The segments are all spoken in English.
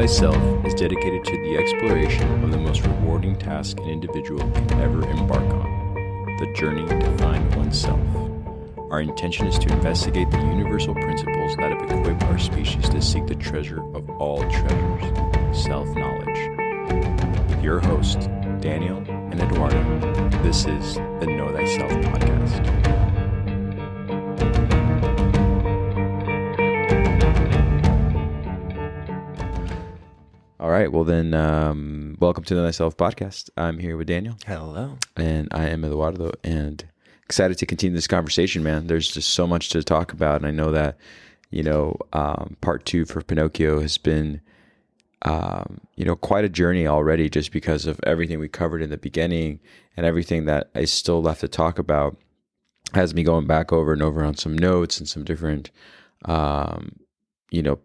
Thyself is dedicated to the exploration of the most rewarding task an individual can ever embark on, the journey to find oneself. Our intention is to investigate the universal principles that have equipped our species to seek the treasure of all treasures, self-knowledge. With your hosts, Daniel and Eduardo, this is the Know Thyself podcast. All right, well then, welcome to the Know Thyself podcast. I'm here with Daniel. Hello. And I am Eduardo, and excited to continue this conversation, man. There's just so much to talk about, and I know that, part 2 for Pinocchio has been, quite a journey already, just because of everything we covered in the beginning and everything that is still left to talk about. Has me going back over and over on some notes and some different,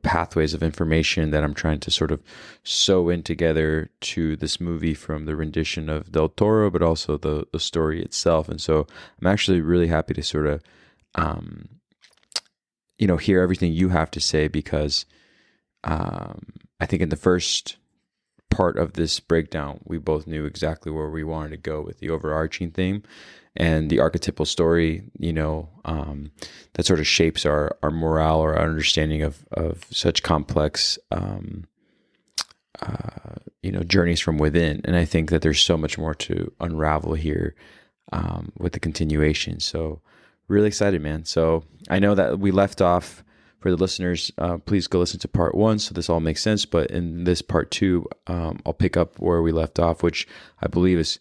pathways of information that I'm trying to sort of sew in together to this movie from the rendition of Del Toro, but also the story itself. And so I'm actually really happy to sort of, hear everything you have to say, because I think in the first part of this breakdown, we both knew exactly where we wanted to go with the overarching theme and the archetypal story, that sort of shapes our morale or our understanding of such complex, journeys from within. And I think that there's so much more to unravel here with the continuation. So really excited, man. So I know that we left off, for the listeners, please go listen to part 1 so this all makes sense. But in this part 2, I'll pick up where we left off, which I believe is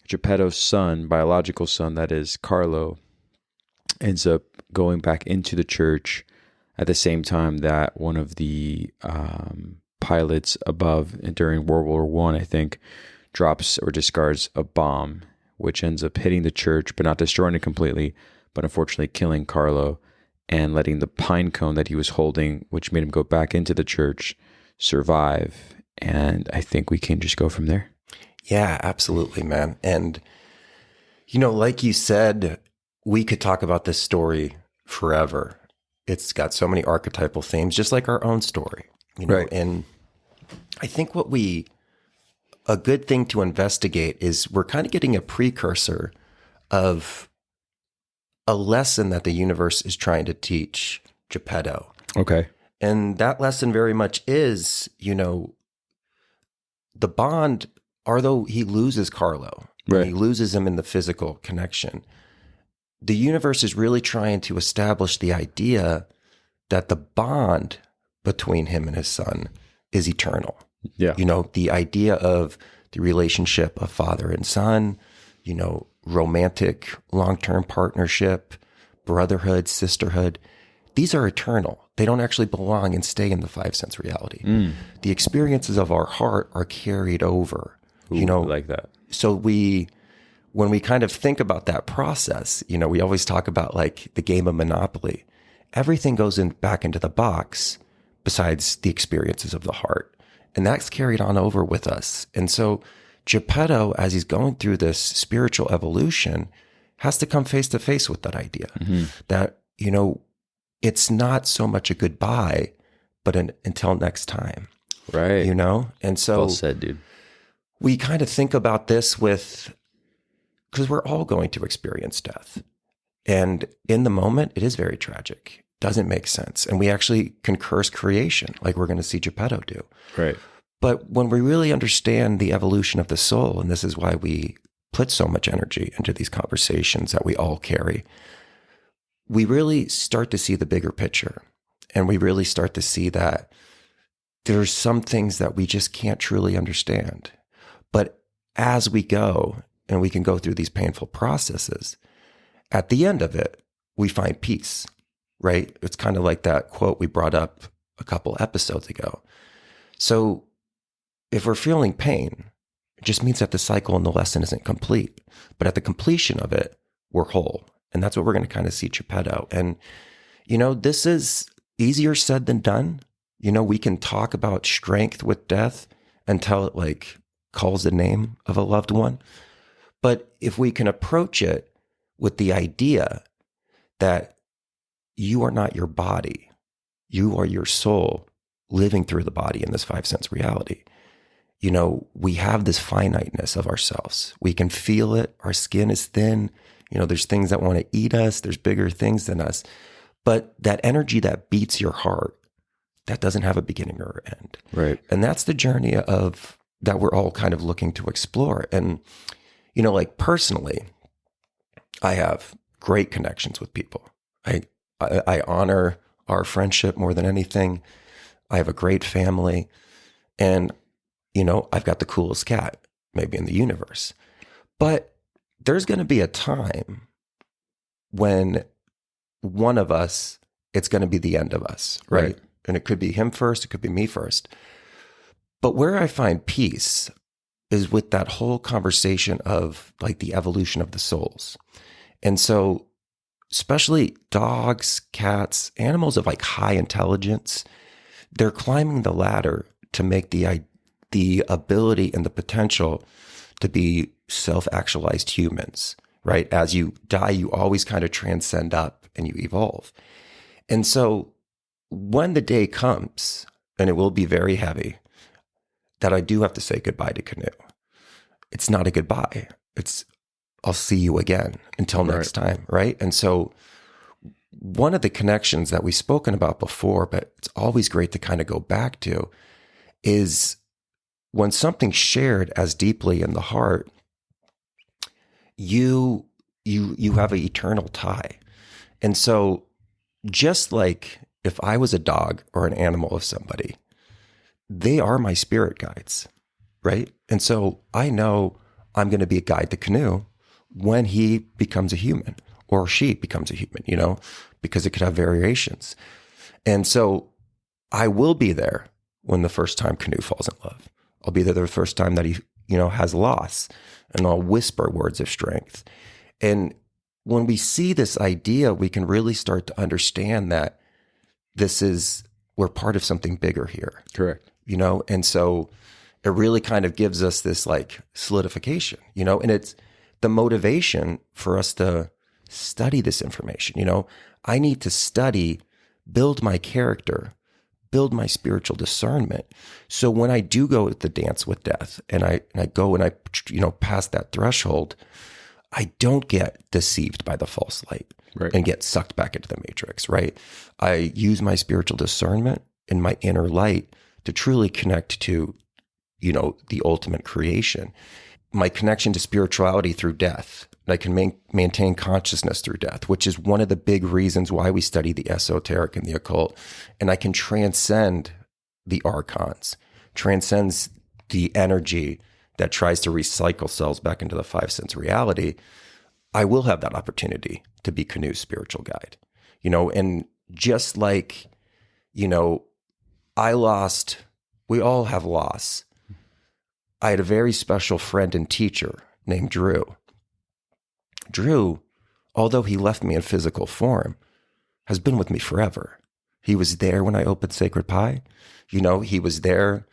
Geppetto's son, biological son, that is Carlo, ends up going back into the church at the same time that one of the pilots above during World War One, I think, drops or discards a bomb, which ends up hitting the church, but not destroying it completely, but unfortunately killing Carlo and letting the pine cone that he was holding, which made him go back into the church, survive. And I think we can just go from there. Yeah, absolutely, man. And, like you said, we could talk about this story forever. It's got so many archetypal themes, just like our own story, Right. And I think a good thing to investigate is we're kind of getting a precursor of a lesson that the universe is trying to teach Geppetto. Okay. And that lesson very much is, the bond, although he loses Carlo, Right. he loses him in the physical connection, the universe is really trying to establish the idea that the bond between him and his son is eternal. Yeah. The idea of the relationship of father and son, romantic, long-term partnership, brotherhood, sisterhood, these are eternal. They don't actually belong and stay in the 5 sense reality. The experiences of our heart are carried over. Ooh, like that. So when we kind of think about that process, we always talk about like the game of Monopoly. Everything goes back into the box besides the experiences of the heart. And that's carried on over with us. And so Geppetto, as he's going through this spiritual evolution, has to come face to face with that idea that, it's not so much a goodbye, but until next time. Right. And so Well said, dude. we kind of think about this because we're all going to experience death. And in the moment, it is very tragic. Doesn't make sense. And we actually can curse creation, like we're going to see Geppetto do. Right. But when we really understand the evolution of the soul, and this is why we put so much energy into these conversations that we all carry, we really start to see the bigger picture. And we really start to see that there's some things that we just can't truly understand. But as we go, and we can go through these painful processes, at the end of it, we find peace, right? It's kind of like that quote we brought up a couple episodes ago. So if we're feeling pain, it just means that the cycle and the lesson isn't complete. But at the completion of it, we're whole. And that's what we're going to kind of see Geppetto. And, this is easier said than done. We can talk about strength with death until it like calls the name of a loved one. But if we can approach it with the idea that you are not your body, you are your soul, living through the body in this five sense reality. You know, we have this finiteness of ourselves. We can feel it. Our skin is thin. You know, there's things that want to eat us. There's bigger things than us. But that energy that beats your heart, that doesn't have a beginning or end. Right. And that's the journey of that we're all kind of looking to explore. And, you know, like personally, I have great connections with people. I honor our friendship more than anything. I have a great family. And, you know, I've got the coolest cat maybe in the universe. But there's going to be a time when one of us, it's going to be the end of us, right? And it could be him first, it could be me first. But where I find peace is with that whole conversation of like the evolution of the souls. And so, especially dogs, cats, animals of like high intelligence, they're climbing the ladder to make the ability and the potential to be self-actualized humans, right? As you die, you always kind of transcend up and you evolve. And so when the day comes, and it will be very heavy, that I do have to say goodbye to Canoe, it's not a goodbye. It's, I'll see you again until next time, right? And so one of the connections that we've spoken about before, but it's always great to kind of go back to, is when something's shared as deeply in the heart, you have an eternal tie. And so just like if I was a dog or an animal of somebody, they are my spirit guides, right? And so I know I'm going to be a guide to Canoe when he becomes a human or she becomes a human, you know, because it could have variations. And so I will be there when the first time Canoe falls in love. I'll be there the first time that he, you know, has loss, and I'll whisper words of strength. And when we see this idea, we can really start to understand that we're part of something bigger here. Correct. You know, and so it really kind of gives us this like solidification, you know, and it's the motivation for us to study this information. You know, I need to study, build my character, build my spiritual discernment. So when I do go to the dance with death and I go and I, you know, pass that threshold, I don't get deceived by the false light and get sucked back into the matrix, right? I use my spiritual discernment and my inner light to truly connect to, you know, the ultimate creation. My connection to spirituality through death. And I can maintain consciousness through death, which is one of the big reasons why we study the esoteric and the occult. And I can transcend the archons, transcends the energy that tries to recycle cells back into the five sense reality. I will have that opportunity to be Canoe's spiritual guide, you know, and just like, you know, we all have loss. I had a very special friend and teacher named Drew. Drew, although he left me in physical form, has been with me forever. He was there when I opened Sacred Pie. You know, he was there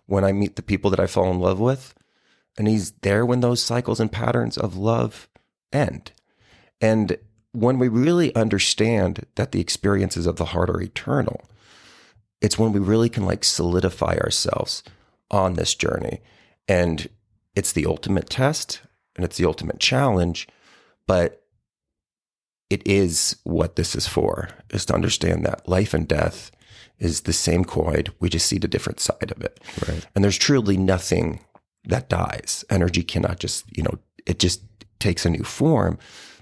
when I meet the people that I fall in love with. And he's there when those cycles and patterns of love end. And when we really understand that the experiences of the heart are eternal, it's when we really can like solidify ourselves on this journey. And it's the ultimate test and it's the ultimate challenge, but it is what this is for, is to understand that life and death is the same coin. We just see the different side of it. Right. And there's truly nothing that dies. Energy cannot just, you know, it just takes a new form,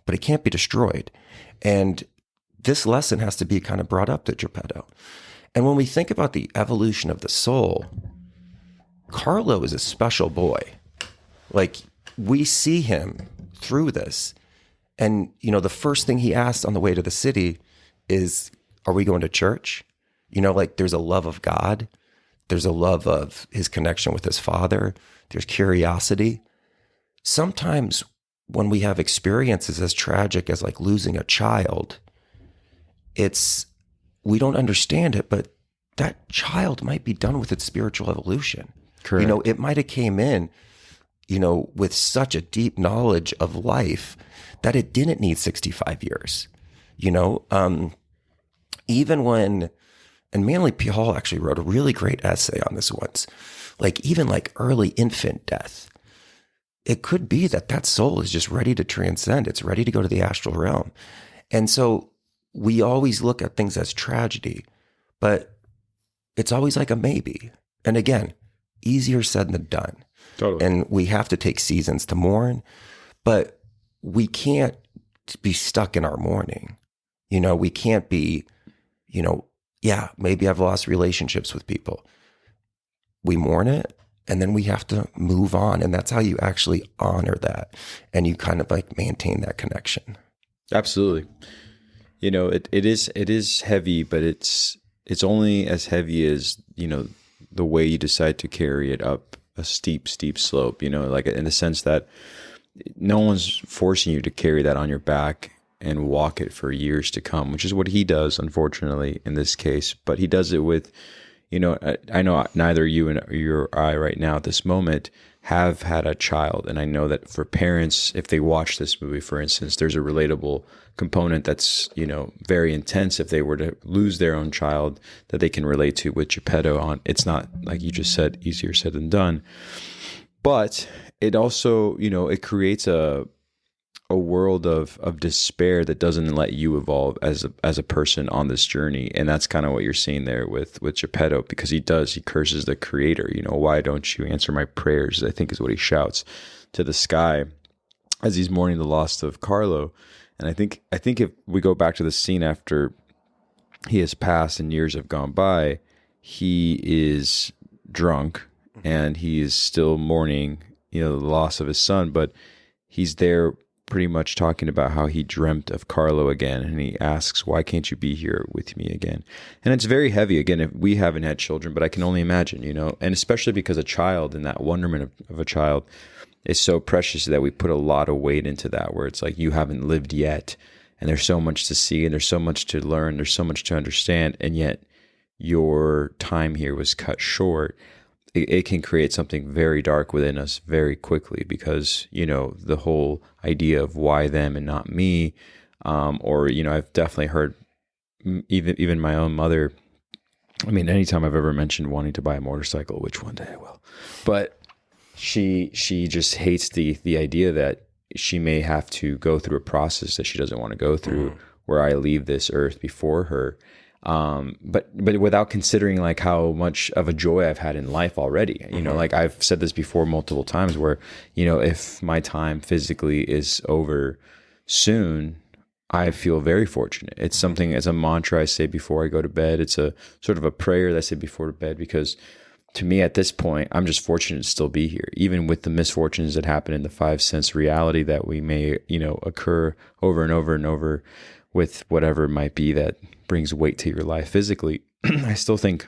but it can't be destroyed. And this lesson has to be kind of brought up to Geppetto. And when we think about the evolution of the soul, Carlo is a special boy. Like, we see him through this. And, you know, the first thing he asks on the way to the city is, are we going to church? You know, like, there's a love of God. There's a love of his connection with his father. There's curiosity. Sometimes when we have experiences as tragic as like losing a child, we don't understand it, but that child might be done with its spiritual evolution. Correct. You know, it might have came in, you know, with such a deep knowledge of life that it didn't need 65 years. You know, even when, And Manly P. Hall actually wrote a really great essay on this once. Like even like early infant death, it could be that that soul is just ready to transcend. It's ready to go to the astral realm. And so we always look at things as tragedy, but it's always like a maybe. And again, easier said than done. Totally. And we have to take seasons to mourn, but we can't be stuck in our mourning. You know, we can't be, you know, yeah, maybe I've lost relationships with people. We mourn it, and then we have to move on. And that's how you actually honor that. And you kind of like maintain that connection. Absolutely. You know, it is heavy, but it's only as heavy as, you know, the way you decide to carry it up a steep slope, you know, like in the sense that no one's forcing you to carry that on your back and walk it for years to come, which is what he does, unfortunately, in this case. But he does it with, you know, I know neither you or I right now at this moment have had a child. And I know that for parents, if they watch this movie, for instance, there's a relatable component that's, you know, very intense if they were to lose their own child that they can relate to with Geppetto on. It's not, like you just said, easier said than done. But it also, you know, it creates a world of despair that doesn't let you evolve as a person on this journey. And that's kind of what you're seeing there with Geppetto, because he curses the creator. You know, why don't you answer my prayers, I think is what he shouts to the sky as he's mourning the loss of Carlo. And I think if we go back to the scene after he has passed and years have gone by, he is drunk and he is still mourning, you know, the loss of his son, but he's there pretty much talking about how he dreamt of Carlo again. And he asks, why can't you be here with me again? And it's very heavy. Again, if we haven't had children, but I can only imagine, you know, and especially because a child and that wonderment of a child is so precious that we put a lot of weight into that, where it's like, you haven't lived yet. And there's so much to see and there's so much to learn. There's so much to understand. And yet your time here was cut short. It can create something very dark within us very quickly, because, you know, the whole idea of why them and not me, or, you know, I've definitely heard even my own mother. I mean, anytime I've ever mentioned wanting to buy a motorcycle, which one day I will, but she just hates the idea that she may have to go through a process that she doesn't want to go through, where I leave this earth before her. But without considering like how much of a joy I've had in life already, you know, like I've said this before multiple times, where, you know, if my time physically is over soon, I feel very fortunate. It's something, as a mantra I say before I go to bed. It's a sort of a prayer that I say before bed, because to me at this point, I'm just fortunate to still be here, even with the misfortunes that happen in the 5 sense reality that we may, you know, occur over and over and over with whatever it might be that brings weight to your life physically. I still think,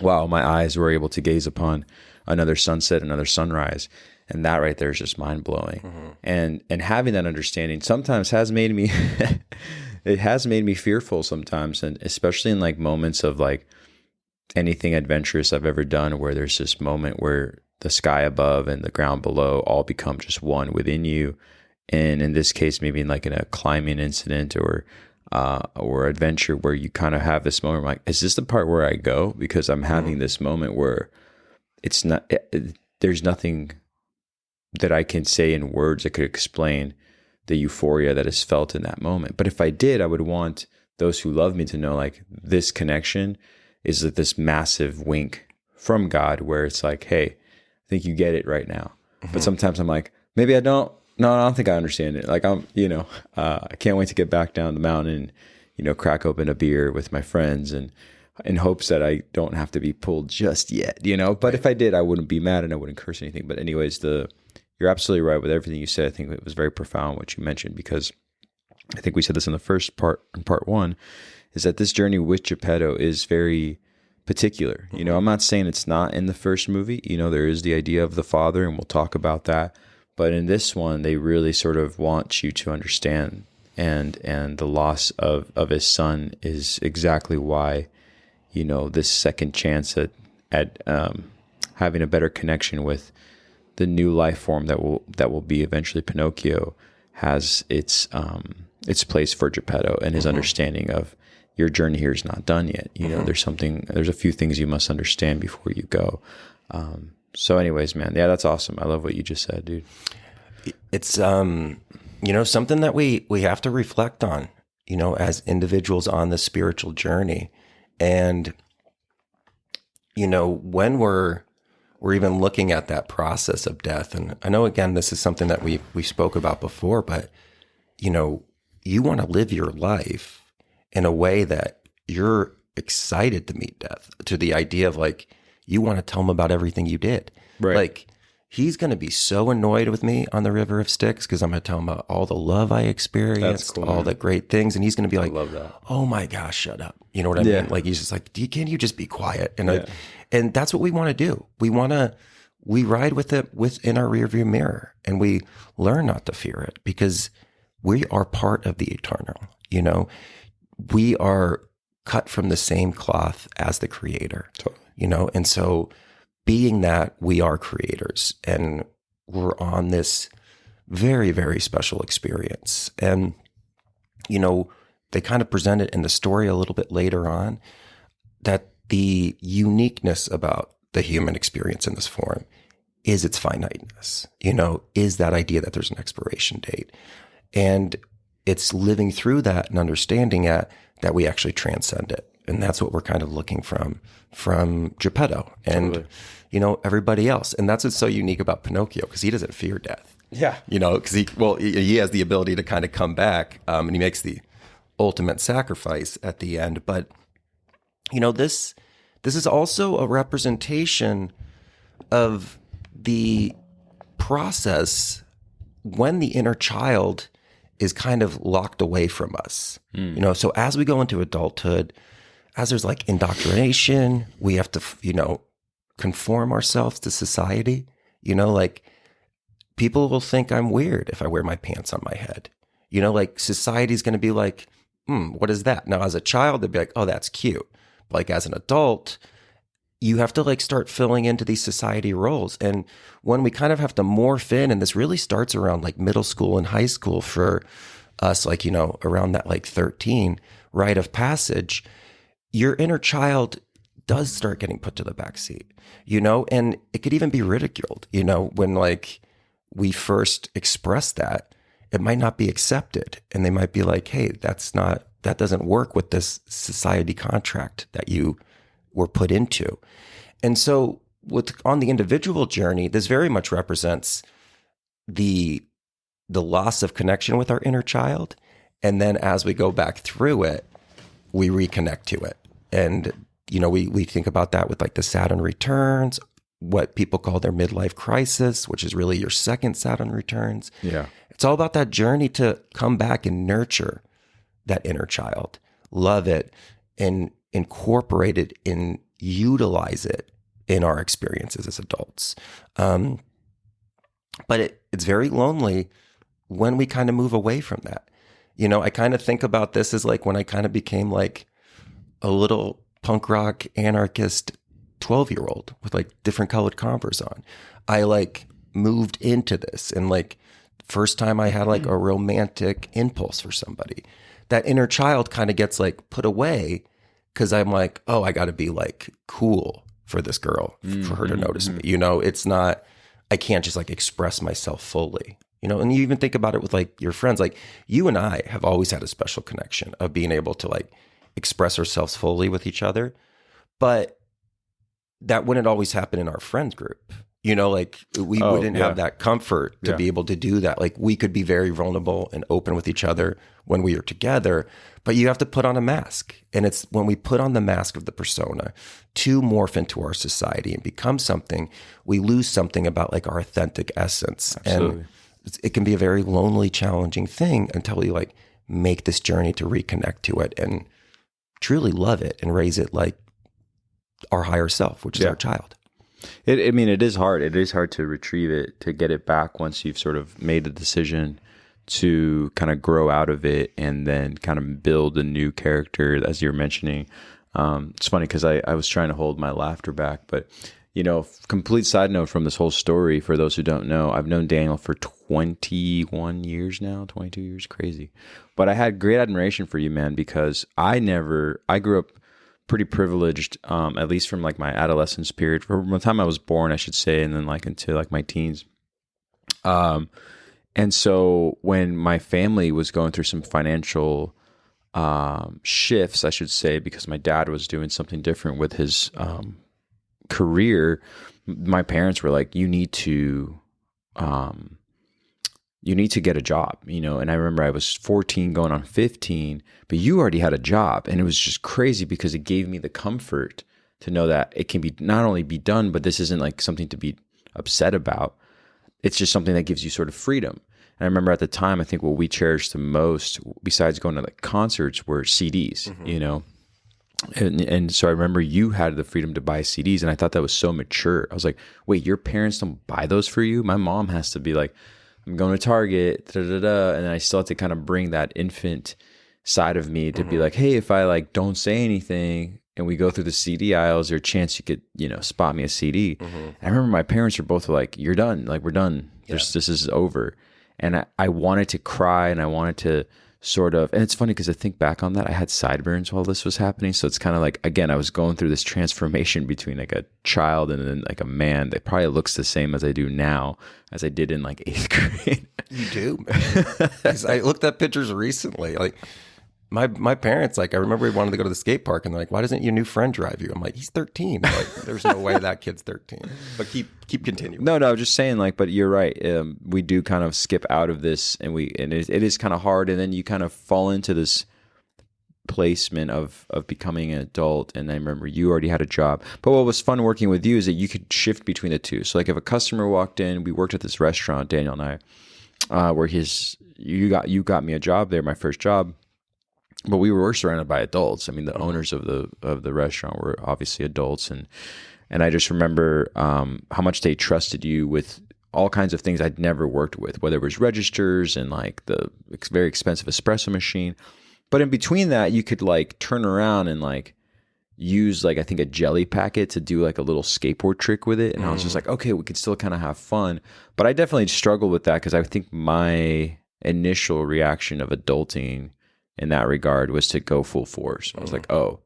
wow, my eyes were able to gaze upon another sunset, another sunrise. And that right there is just mind blowing. And having that understanding sometimes has made me, it has made me fearful sometimes. And especially in like moments of like anything adventurous I've ever done, where there's this moment where the sky above and the ground below all become just one within you. And in this case, maybe in a climbing incident or adventure, where you kind of have this moment like, is this the part where I go? Because I'm having this moment where it's not, there's nothing that I can say in words that could explain the euphoria that is felt in that moment. But if I did, I would want those who love me to know, like, this connection is like this massive wink from God, where it's like, hey, I think you get it right now. But sometimes I'm like, maybe I don't. No, I don't think I understand it. Like, I can't wait to get back down the mountain, crack open a beer with my friends, and in hopes that I don't have to be pulled just yet, But if I did, I wouldn't be mad and I wouldn't curse anything. But anyways, you're absolutely right with everything you said. I think it was very profound what you mentioned, because I think we said this in the first part, in part one, is that this journey with Geppetto is very particular. I'm not saying it's not in the first movie. There is the idea of the father, and we'll talk about that. But in this one, they really sort of want you to understand, and the loss of his son is exactly why, this second chance at having a better connection with the new life form that will be eventually Pinocchio has its place for Geppetto, and his understanding of, your journey here is not done yet. You know, there's a few things you must understand before you go. So anyways, man, yeah, that's awesome. I love what you just said, dude. It's, you know, something that we have to reflect on, you know, as individuals on the spiritual journey. And, you know, when we're even looking at that process of death, and I know, again, this is something that we spoke about before, but, you know, you want to live your life in a way that you're excited to meet death, to the idea of like, you want to tell him about everything you did. Right. Like, he's going to be so annoyed with me on the River of Styx because I'm going to tell him about all the love I experienced, cool, all man. the great things. And he's going to be like, love that. oh my gosh, shut up. You know what I mean? Like, he's just like, can you just be quiet? And and that's what we want to do. We ride with it within our rearview mirror, and we learn not to fear it because we are part of the eternal. You know, we are cut from the same cloth as the Creator. Totally. You know, and so being that we are creators and we're on this very, very special experience. And, you know, they kind of present it in the story a little bit later on that the uniqueness about the human experience in this form is its finiteness, you know, is that idea that there's an expiration date. And it's living through that and understanding it that we actually transcend it. And that's what we're kind of looking from Geppetto and, Totally. you know, everybody else. And that's what's so unique about Pinocchio, because he doesn't fear death. Yeah. You know, because he has the ability to kind of come back, and he makes the ultimate sacrifice at the end. But, you know, this is also a representation of the process when the inner child is kind of locked away from us. You know, so as we go into adulthood, as there's like indoctrination, we have to, you know, conform ourselves to society. You know, like people will think I'm weird if I wear my pants on my head. You know, like society's going to be like, what is that? Now, as a child, they'd be like, oh, that's cute. But like as an adult, you have to like start filling into these society roles. And when we kind of have to morph in, and this really starts around like middle school and high school for us, like, you know, around that like 13 rite of passage, your inner child does start getting put to the back seat, you know, and it could even be ridiculed, you know, when like we first express that, it might not be accepted. And they might be like, hey, that doesn't work with this society contract that you were put into. And so on the individual journey, this very much represents the loss of connection with our inner child. And then as we go back through it, we reconnect to it. And, you know, we think about that with like the Saturn returns, what people call their midlife crisis, which is really your second Saturn returns. Yeah. It's all about that journey to come back and nurture that inner child, love it, and incorporate it and utilize it in our experiences as adults. But it's very lonely when we kind of move away from that. You know, I kind of think about this as like when I kind of became like a little punk rock anarchist 12-year-old with like different colored Converse on. I like moved into this, and like first time I had like a romantic impulse for somebody, that inner child kind of gets like put away because I'm like, oh, I got to be like cool for this girl, for her to notice me. You know, it's not, I can't just like express myself fully. You know, and you even think about it with like your friends, like you and I have always had a special connection of being able to like express ourselves fully with each other. But that wouldn't always happen in our friend group. You know, like we wouldn't have that comfort to be able to do that. Like we could be very vulnerable and open with each other when we are together, but you have to put on a mask. And it's when we put on the mask of the persona to morph into our society and become something, we lose something about like our authentic essence. Absolutely. And it can be a very lonely, challenging thing until we like make this journey to reconnect to it and truly love it and raise it like our higher self, which is our child. I mean, it is hard. It is hard to retrieve it, to get it back once you've sort of made a decision to kind of grow out of it and then kind of build a new character, as you're mentioning. It's funny because I was trying to hold my laughter back, but complete side note from this whole story, for those who don't know, I've known Daniel for 21 years now, 22 years, crazy. But I had great admiration for you, man, because I grew up pretty privileged, at least from like my adolescence period, from the time I was born, I should say, and then like into like my teens. And so when my family was going through some financial shifts, I should say, because my dad was doing something different with his career, my parents were like, you need to get a job, and I remember I was 14 going on 15, but you already had a job, and it was just crazy because it gave me the comfort to know that it can be not only be done, but this isn't like something to be upset about. It's just something that gives you sort of freedom. And I remember at the time, I think what we cherished the most, besides going to like concerts, were CDs, And so I remember you had the freedom to buy CDs, and I thought that was so mature. I was like, wait, your parents don't buy those for you? My mom has to be like, I'm going to Target, and I still have to kind of bring that infant side of me to be like, hey, if I like don't say anything and we go through the CD aisles, there's a chance you could, spot me a CD. And I remember my parents were both like, you're done. Like, we're done. This is over. And I wanted to cry, and I wanted to sort of, and it's funny because I think back on that, I had sideburns while this was happening. So it's kind of like, again, I was going through this transformation between like a child and then like a man that probably looks the same as I do now as I did in like 8th grade. You do, man. 'Cause I looked at pictures recently. Like my parents, like I remember we wanted to go to the skate park, and they're like, "Why doesn't your new friend drive you?" I'm like, "He's 13. Like, there's no way that kid's 13." But keep continuing. No, just saying, like, but you're right. We do kind of skip out of this, and it is kind of hard, and then you kind of fall into this placement of becoming an adult. And I remember you already had a job, but what was fun working with you is that you could shift between the two. So like if a customer walked in, we worked at this restaurant, Daniel and I, where you got me a job there, my first job. But we were surrounded by adults. I mean, the owners of the restaurant were obviously adults, and I just remember how much they trusted you with all kinds of things I'd never worked with, whether it was registers and like the very expensive espresso machine. But in between that, you could like turn around and like use like I think a jelly packet to do like a little skateboard trick with it, and I was just like, okay, we could still kind of have fun. But I definitely struggled with that because I think my initial reaction of adulting in that regard was to go full force. I was like, oh,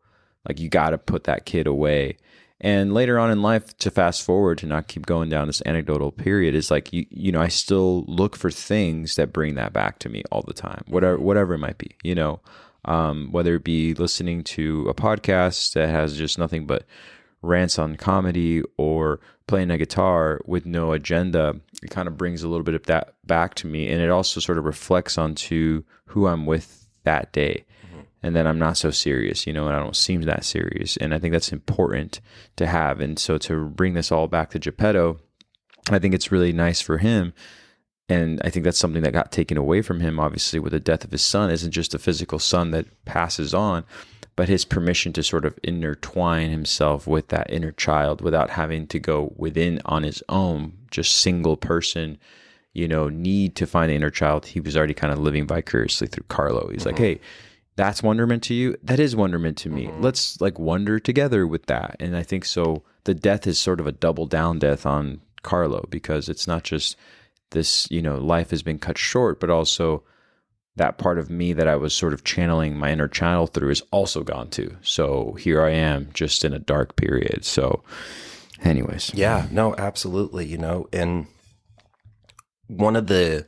like you got to put that kid away. And later on in life, to fast forward, to not keep going down this anecdotal period, is like, I still look for things that bring that back to me all the time, whatever it might be, whether it be listening to a podcast that has just nothing but rants on comedy or playing a guitar with no agenda. It kind of brings a little bit of that back to me. And it also sort of reflects onto who I'm with that day. And then I'm not so serious, and I don't seem that serious. And I think that's important to have. And so to bring this all back to Geppetto, I think it's really nice for him. And I think that's something that got taken away from him, obviously, with the death of his son. Isn't just a physical son that passes on, but his permission to sort of intertwine himself with that inner child without having to go within on his own, just single person, need to find the inner child. He was already kind of living vicariously through Carlo. He's like, hey, that's wonderment to you. That is wonderment to me. Let's like wonder together with that. And I think so the death is sort of a double down death on Carlo, because it's not just this, life has been cut short, but also that part of me that I was sort of channeling my inner child through is also gone too. So here I am just in a dark period. So anyways. Yeah, no, absolutely. And one of the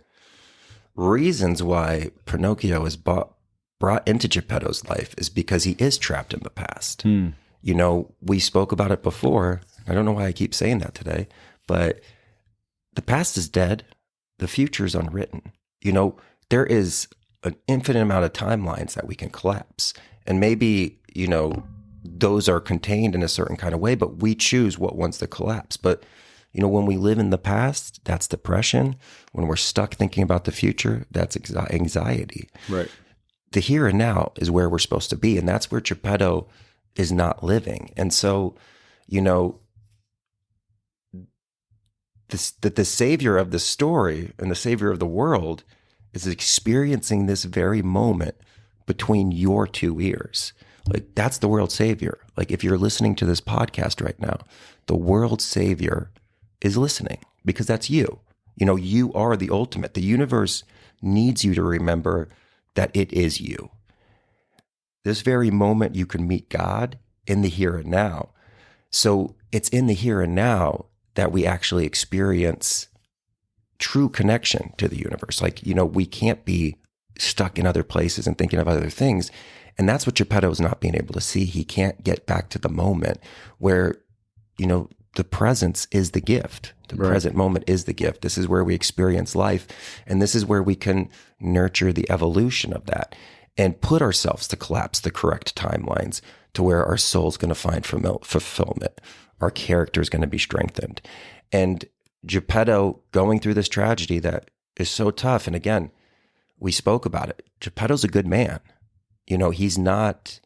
reasons why Pinocchio is brought into Geppetto's life is because he is trapped in the past. We spoke about it before. I don't know why I keep saying that today, but the past is dead. The future is unwritten. There is an infinite amount of timelines that we can collapse. And maybe, those are contained in a certain kind of way, but we choose what ones to collapse. But, when we live in the past, that's depression. When we're stuck thinking about the future, that's anxiety. Right. The here and now is where we're supposed to be. And that's where Geppetto is not living. And so, the savior of the story and the savior of the world is experiencing this very moment between your two ears. Like, that's the world savior. Like, if you're listening to this podcast right now, the world savior is listening, because that's you. You know, you are the ultimate. The universe needs you to remember that it is you. This very moment you can meet God in the here and now. So it's in the here and now that we actually experience true connection to the universe. Like, you know, we can't be stuck in other places and thinking of other things. And that's what Geppetto is not being able to see. He can't get back to the moment where, you know, the presence is the gift. The present moment is the gift. This is where we experience life. And this is where we can nurture the evolution of that and put ourselves to collapse the correct timelines to where our soul's going to find fulfillment. Our character is going to be strengthened. And Geppetto going through this tragedy that is so tough. And again, we spoke about it. Geppetto's a good man. You know, he's not,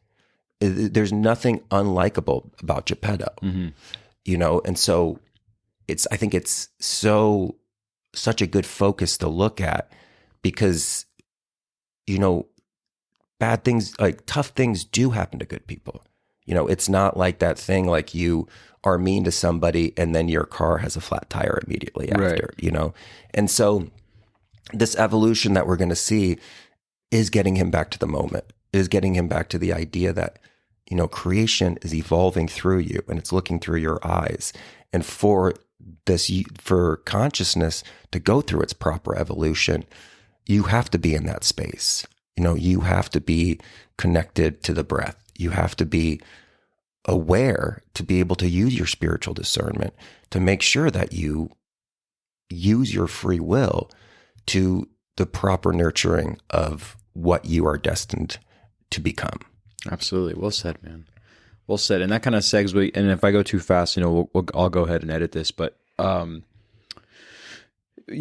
there's nothing unlikable about Geppetto, you know? And so I think it's such a good focus to look at, because, you know, bad things, like tough things do happen to good people. You know, it's not like that thing, like you are mean to somebody and then your car has a flat tire immediately after, you know? And so this evolution that we're going to see is getting him back to the moment, is getting him back to the idea that, you know, creation is evolving through you and it's looking through your eyes. And for consciousness to go through its proper evolution, you have to be in that space. You know, you have to be connected to the breath. You have to be aware to be able to use your spiritual discernment to make sure that you use your free will to the proper nurturing of what you are destined to become. Absolutely. Well said, man. Well said. And that kind of segues, and if I go too fast, you know, I'll go ahead and edit this, but, you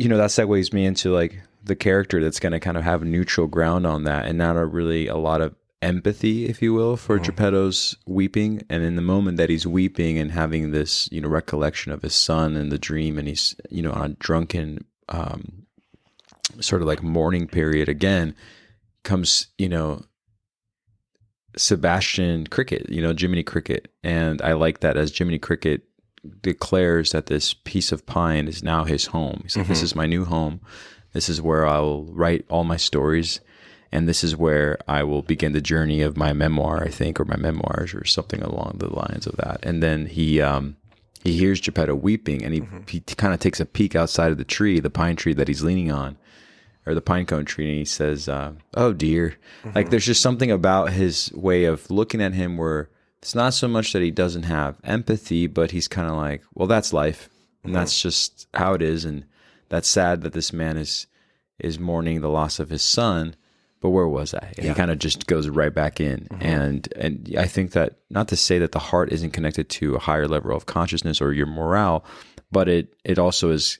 know, that segues me into like the character that's going to kind of have neutral ground on that and not really a lot of empathy, if you will, for Geppetto's weeping. And in the moment that he's weeping and having this, you know, recollection of his son and the dream, and he's, you know, on a drunken, sort of like mourning period again, comes, you know, Sebastian Cricket, you know, Jiminy Cricket. And I like that as Jiminy Cricket declares that this piece of pine is now his home. He's like, this is my new home. This is where I will write all my stories. And this is where I will begin the journey of my memoir, I think, or my memoirs, or something along the lines of that. And then he hears Geppetto weeping, and he kind of takes a peek outside of the tree, the pine tree that he's leaning on, or the pinecone tree, and he says, "Oh dear." Like, there's just something about his way of looking at him where it's not so much that he doesn't have empathy, but he's kind of like, well, that's life, and that's just how it is, and that's sad that this man is mourning the loss of his son. But where was I? And he kind of just goes right back in. And I think that, not to say that the heart isn't connected to a higher level of consciousness or your morale, but it also is,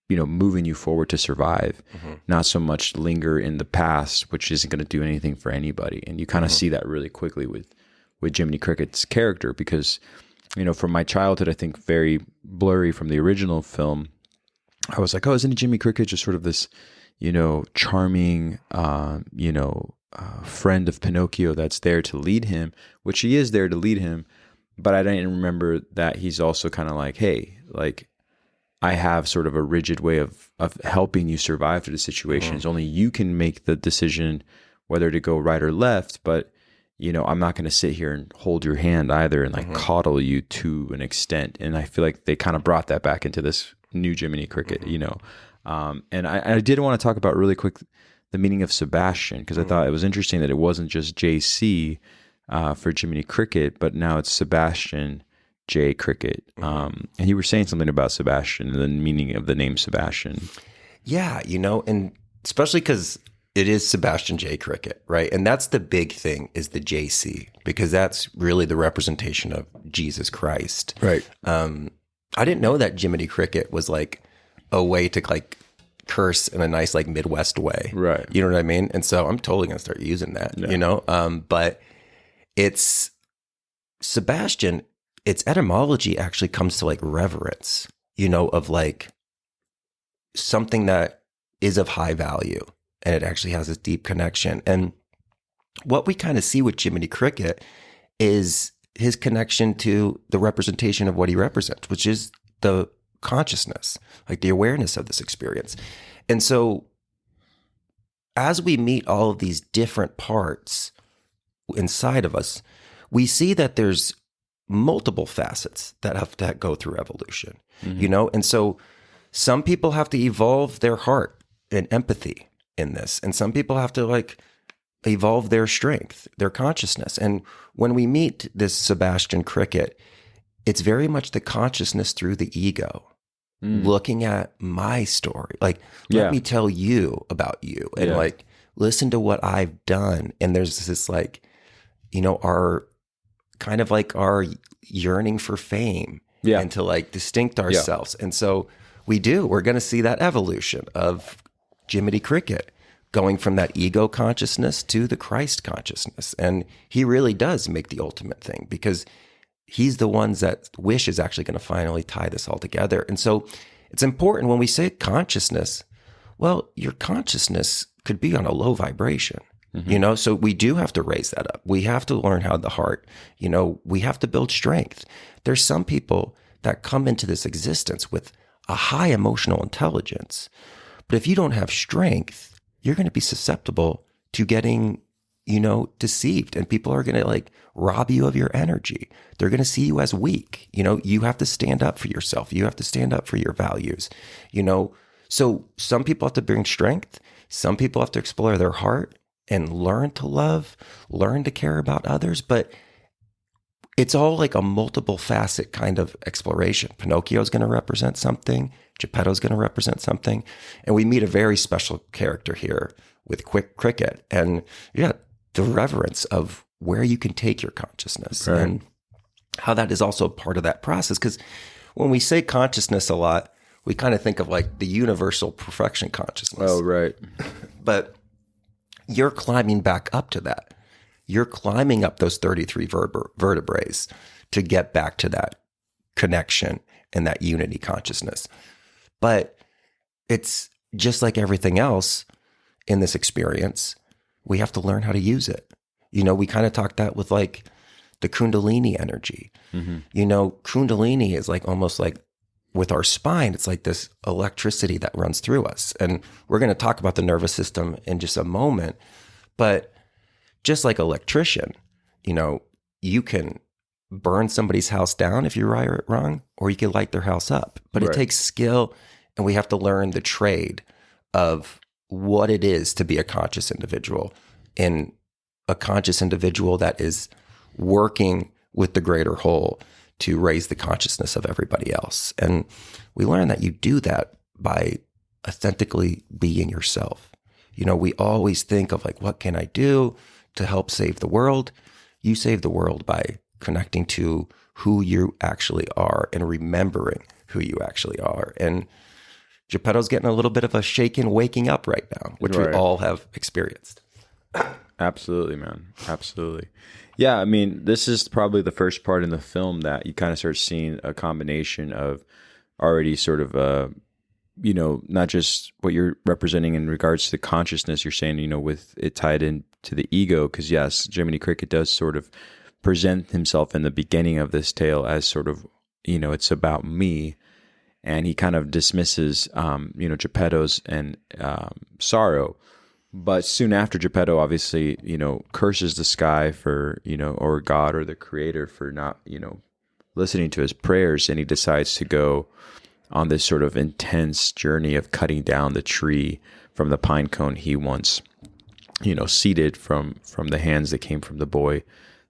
you know, moving you forward to survive, not so much linger in the past, which isn't going to do anything for anybody. And you kind of see that really quickly with Jiminy Cricket's character, because, you know, from my childhood, I think very blurry from the original film, I was like, oh, isn't Jiminy Cricket just sort of this, you know, charming, friend of Pinocchio that's there to lead him, which he is there to lead him. But I didn't remember that he's also kind of like, hey, like, I have sort of a rigid way of helping you survive through the situations. Only you can make the decision whether to go right or left. But, you know, I'm not going to sit here and hold your hand either and like coddle you to an extent. And I feel like they kind of brought that back into this new Jiminy Cricket, you know. And I did want to talk about really quick the meaning of Sebastian, because I thought it was interesting that it wasn't just JC for Jiminy Cricket, but now it's Sebastian J. Cricket. And you were saying something about Sebastian and the meaning of the name Sebastian. Yeah, you know, and especially because it is Sebastian J. Cricket, right? And that's the big thing, is the JC, because that's really the representation of Jesus Christ. Right. I didn't know that Jiminy Cricket was like a way to like curse in a nice like Midwest way. Right. You know what I mean? And so I'm totally going to start using that, you know? But it's Sebastian, its etymology actually comes to like reverence, you know, of like something that is of high value, and it actually has this deep connection. And what we kind of see with Jiminy Cricket is his connection to the representation of what he represents, which is the consciousness, like the awareness of this experience. And so as we meet all of these different parts inside of us, we see that there's multiple facets that have to go through evolution, you know? And so some people have to evolve their heart and empathy in this. And some people have to like evolve their strength, their consciousness. And when we meet this Sebastian Cricket, it's very much the consciousness through the ego, looking at my story. Like, let me tell you about you and like, listen to what I've done. And there's this like, you know, our kind of like our yearning for fame and to like distinct ourselves. And so we're going to see that evolution of Jiminy Cricket going from that ego consciousness to the Christ consciousness. And he really does make the ultimate thing because he's the ones that wish is actually going to finally tie this all together. And so it's important when we say consciousness, well, your consciousness could be on a low vibration, you know, so we do have to raise that up. We have to learn how the heart, you know, we have to build strength. There's some people that come into this existence with a high emotional intelligence, but if you don't have strength, you're going to be susceptible to getting, you know, deceived, and people are going to like rob you of your energy. They're going to see you as weak. You know, you have to stand up for yourself. You have to stand up for your values, you know. So some people have to bring strength. Some people have to explore their heart and learn to love, learn to care about others. But it's all like a multiple facet kind of exploration. Pinocchio is going to represent something. Geppetto is going to represent something. And we meet a very special character here with Cricket. And the reverence of where you can take your consciousness and how that is also part of that process. Because when we say consciousness a lot, we kind of think of like the universal perfection consciousness. Oh, right. But you're climbing back up to that. You're climbing up those 33 vertebrae to get back to that connection and that unity consciousness. But it's just like everything else in this experience, we have to learn how to use it. You know, we kind of talked that with like the Kundalini energy. You know, Kundalini is like almost like with our spine, it's like this electricity that runs through us. And we're going to talk about the nervous system in just a moment. But just like electrician, you know, you can burn somebody's house down if you wire it wrong, or you can light their house up. But it takes skill, and we have to learn the trade of what it is to be a conscious individual, and a conscious individual that is working with the greater whole to raise the consciousness of everybody else. And we learn that you do that by authentically being yourself. You know, we always think of like, what can I do to help save the world? You save the world by connecting to who you actually are and remembering who you actually are. And Geppetto's getting a little bit of a shaken waking up right now, which we all have experienced. Absolutely, man. Absolutely. Yeah, I mean, this is probably the first part in the film that you kind of start seeing a combination of already sort of, you know, not just what you're representing in regards to the consciousness, you're saying, you know, with it tied into the ego, because yes, Jiminy Cricket does sort of present himself in the beginning of this tale as sort of, you know, it's about me. And he kind of dismisses, you know, Geppetto's and sorrow. But soon after, Geppetto obviously, you know, curses the sky for, you know, or God or the creator for not, you know, listening to his prayers. And he decides to go on this sort of intense journey of cutting down the tree from the pine cone he once, you know, seeded from the hands that came from the boy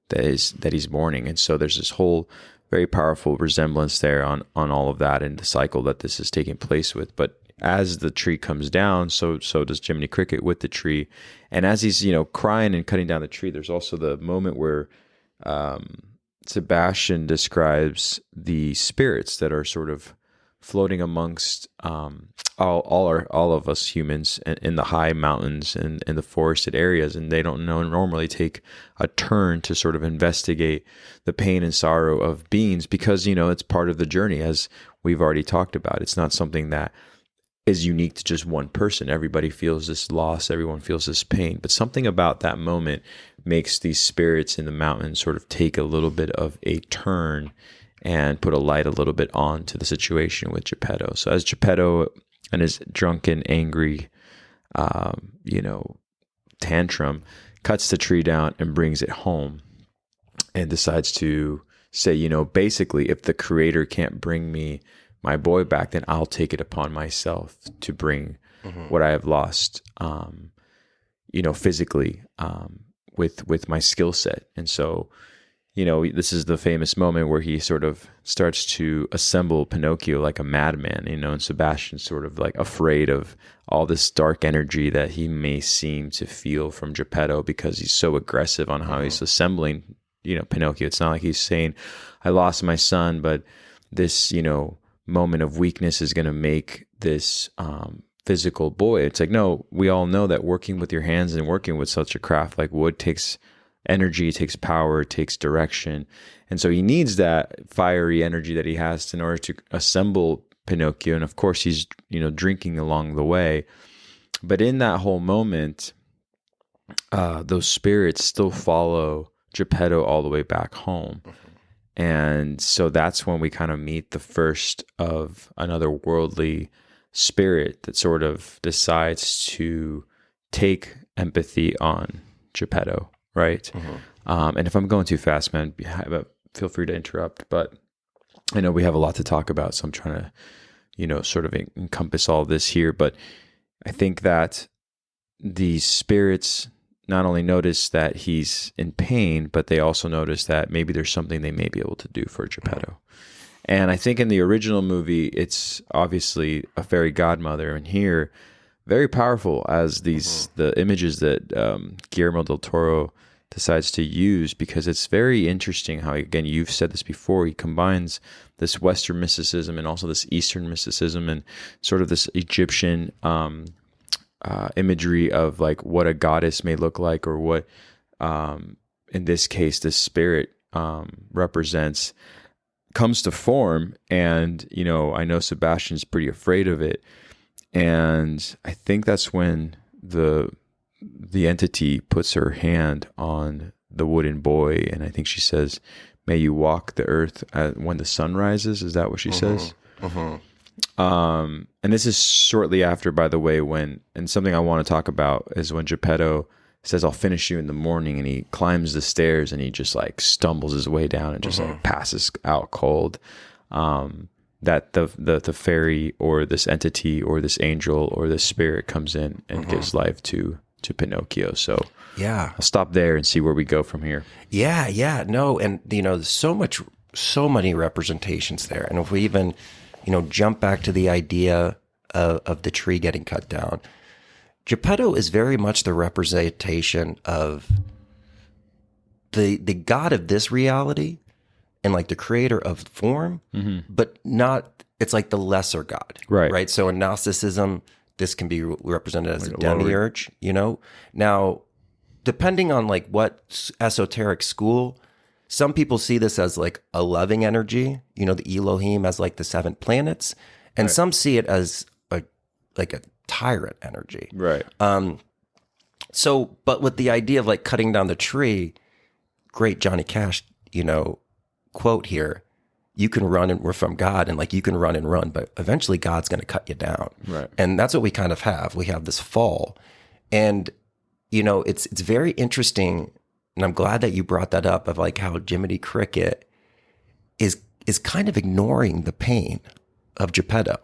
that he's mourning. And so there's this whole very powerful resemblance there on all of that and the cycle that this is taking place with. But as the tree comes down, so does Jiminy Cricket with the tree. And as he's, you know, crying and cutting down the tree, there's also the moment where Sebastian describes the spirits that are sort of floating amongst all of us humans in the high mountains and in the forested areas, and they don't normally take a turn to sort of investigate the pain and sorrow of beings, because, you know, it's part of the journey, as we've already talked about. It's not something that is unique to just one person. Everybody feels this loss, everyone feels this pain, but something about that moment makes these spirits in the mountain sort of take a little bit of a turn and put a light a little bit onto the situation with Geppetto. So as Geppetto and his drunken, angry, tantrum cuts the tree down and brings it home and decides to say, basically, if the creator can't bring me my boy back, then I'll take it upon myself to bring what I have lost, physically, with my skill set. And so, this is the famous moment where he sort of starts to assemble Pinocchio like a madman, and Sebastian's sort of like afraid of all this dark energy that he may seem to feel from Geppetto because he's so aggressive on how he's assembling, Pinocchio. It's not like he's saying, I lost my son, but this, moment of weakness is going to make this physical boy. It's like, no, we all know that working with your hands and working with such a craft like wood takes energy, takes power, takes direction. And so he needs that fiery energy that he has in order to assemble Pinocchio. And of course, he's, drinking along the way. But in that whole moment, those spirits still follow Geppetto all the way back home. And so that's when we kind of meet the first of another worldly spirit that sort of decides to take empathy on Geppetto, right? And if I'm going too fast, man, feel free to interrupt. But I know we have a lot to talk about, so I'm trying to, sort of encompass all of this here. But I think that these spirits not only notice that he's in pain, but they also notice that maybe there's something they may be able to do for Geppetto. And I think in the original movie, it's obviously a fairy godmother, and here, very powerful as the images that Guillermo del Toro decides to use, because it's very interesting how, again, you've said this before, he combines this Western mysticism and also this Eastern mysticism and sort of this Egyptian imagery of like what a goddess may look like, or what, in this case, this spirit represents, comes to form. And, I know Sebastian's pretty afraid of it. And I think that's when the entity puts her hand on the wooden boy. And I think she says, may you walk the earth when the sun rises. Is that what she says? And this is shortly after, by the way, and something I want to talk about is when Geppetto says, I'll finish you in the morning, and he climbs the stairs and he just like stumbles his way down and just like passes out cold. That the fairy or this entity or this angel or this spirit comes in and gives life to Pinocchio. So yeah, I'll stop there and see where we go from here. Yeah. No. And, there's so many representations there. And if we even, jump back to the idea of the tree getting cut down, Geppetto is very much the representation of the God of this reality and like the creator of form, but not, it's like the lesser God. Right. So in Gnosticism, this can be represented as a demiurge, Now, depending on like what esoteric school, some people see this as like a loving energy, the Elohim as like the 7 planets, and some see it as a tyrant energy. Right. So, but with the idea of like cutting down the tree, great Johnny Cash, quote here, you can run and we're from God, and like you can run and run, but eventually God's going to cut you down. Right. And that's what we kind of have. We have this fall, and it's very interesting. And I'm glad that you brought that up of like how Jiminy Cricket is kind of ignoring the pain of Geppetto,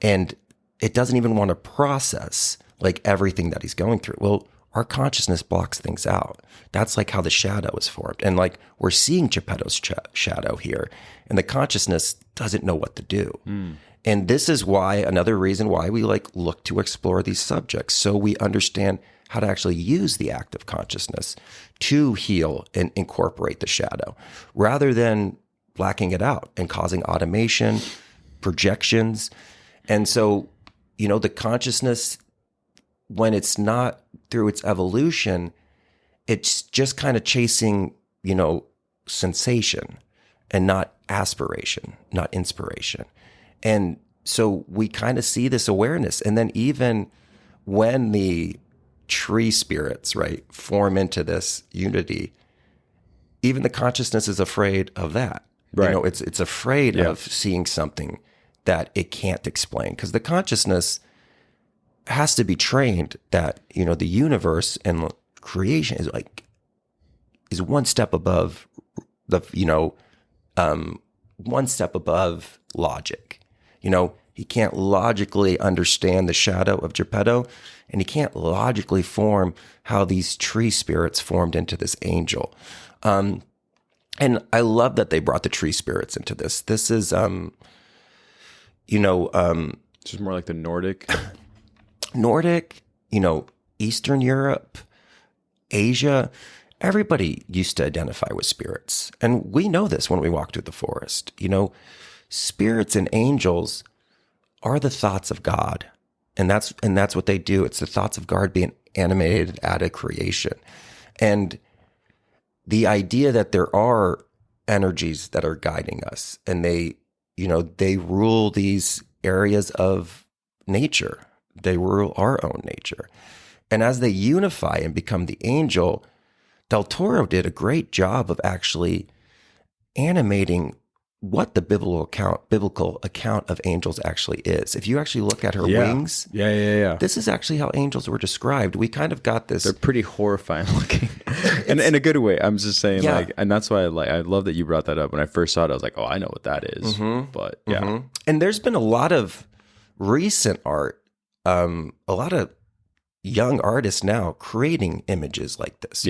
and it doesn't even want to process like everything that he's going through. Well, our consciousness blocks things out. That's like how the shadow is formed. And like we're seeing Geppetto's shadow here, and the consciousness doesn't know what to do. And this is why, another reason why we like look to explore these subjects, so we understand how to actually use the active consciousness to heal and incorporate the shadow, rather than blacking it out and causing automation, projections. And so, the consciousness, when it's not through its evolution, it's just kind of chasing, sensation and not aspiration, not inspiration. And So we kind of see this awareness. And then even when the tree spirits, right, form into this unity, even the consciousness is afraid of that. Right. It's afraid of seeing something that it can't explain, because the consciousness has to be trained that, the universe and creation is one step above one step above logic. He can't logically understand the shadow of Geppetto, and he can't logically form how these tree spirits formed into this angel. And I love that they brought the tree spirits into this. This is, It's just more like the Nordic, Eastern Europe, Asia. Everybody used to identify with spirits. And we know this when we walk through the forest. Spirits and angels are the thoughts of God. And that's what they do. It's the thoughts of God being animated out of creation. And the idea that there are energies that are guiding us, and they rule these areas of nature. They rule our own nature. And as they unify and become the angel, Del Toro did a great job of actually animating what the biblical account of angels actually is. If you actually look at her wings, this is actually how angels were described. We kind of got this. They're pretty horrifying looking, and in a good way. I'm just saying, and that's why I love that you brought that up. When I first saw it, I was like, oh, I know what that is. Mm-hmm. But and there's been a lot of recent art, a lot of young artists now creating images like this.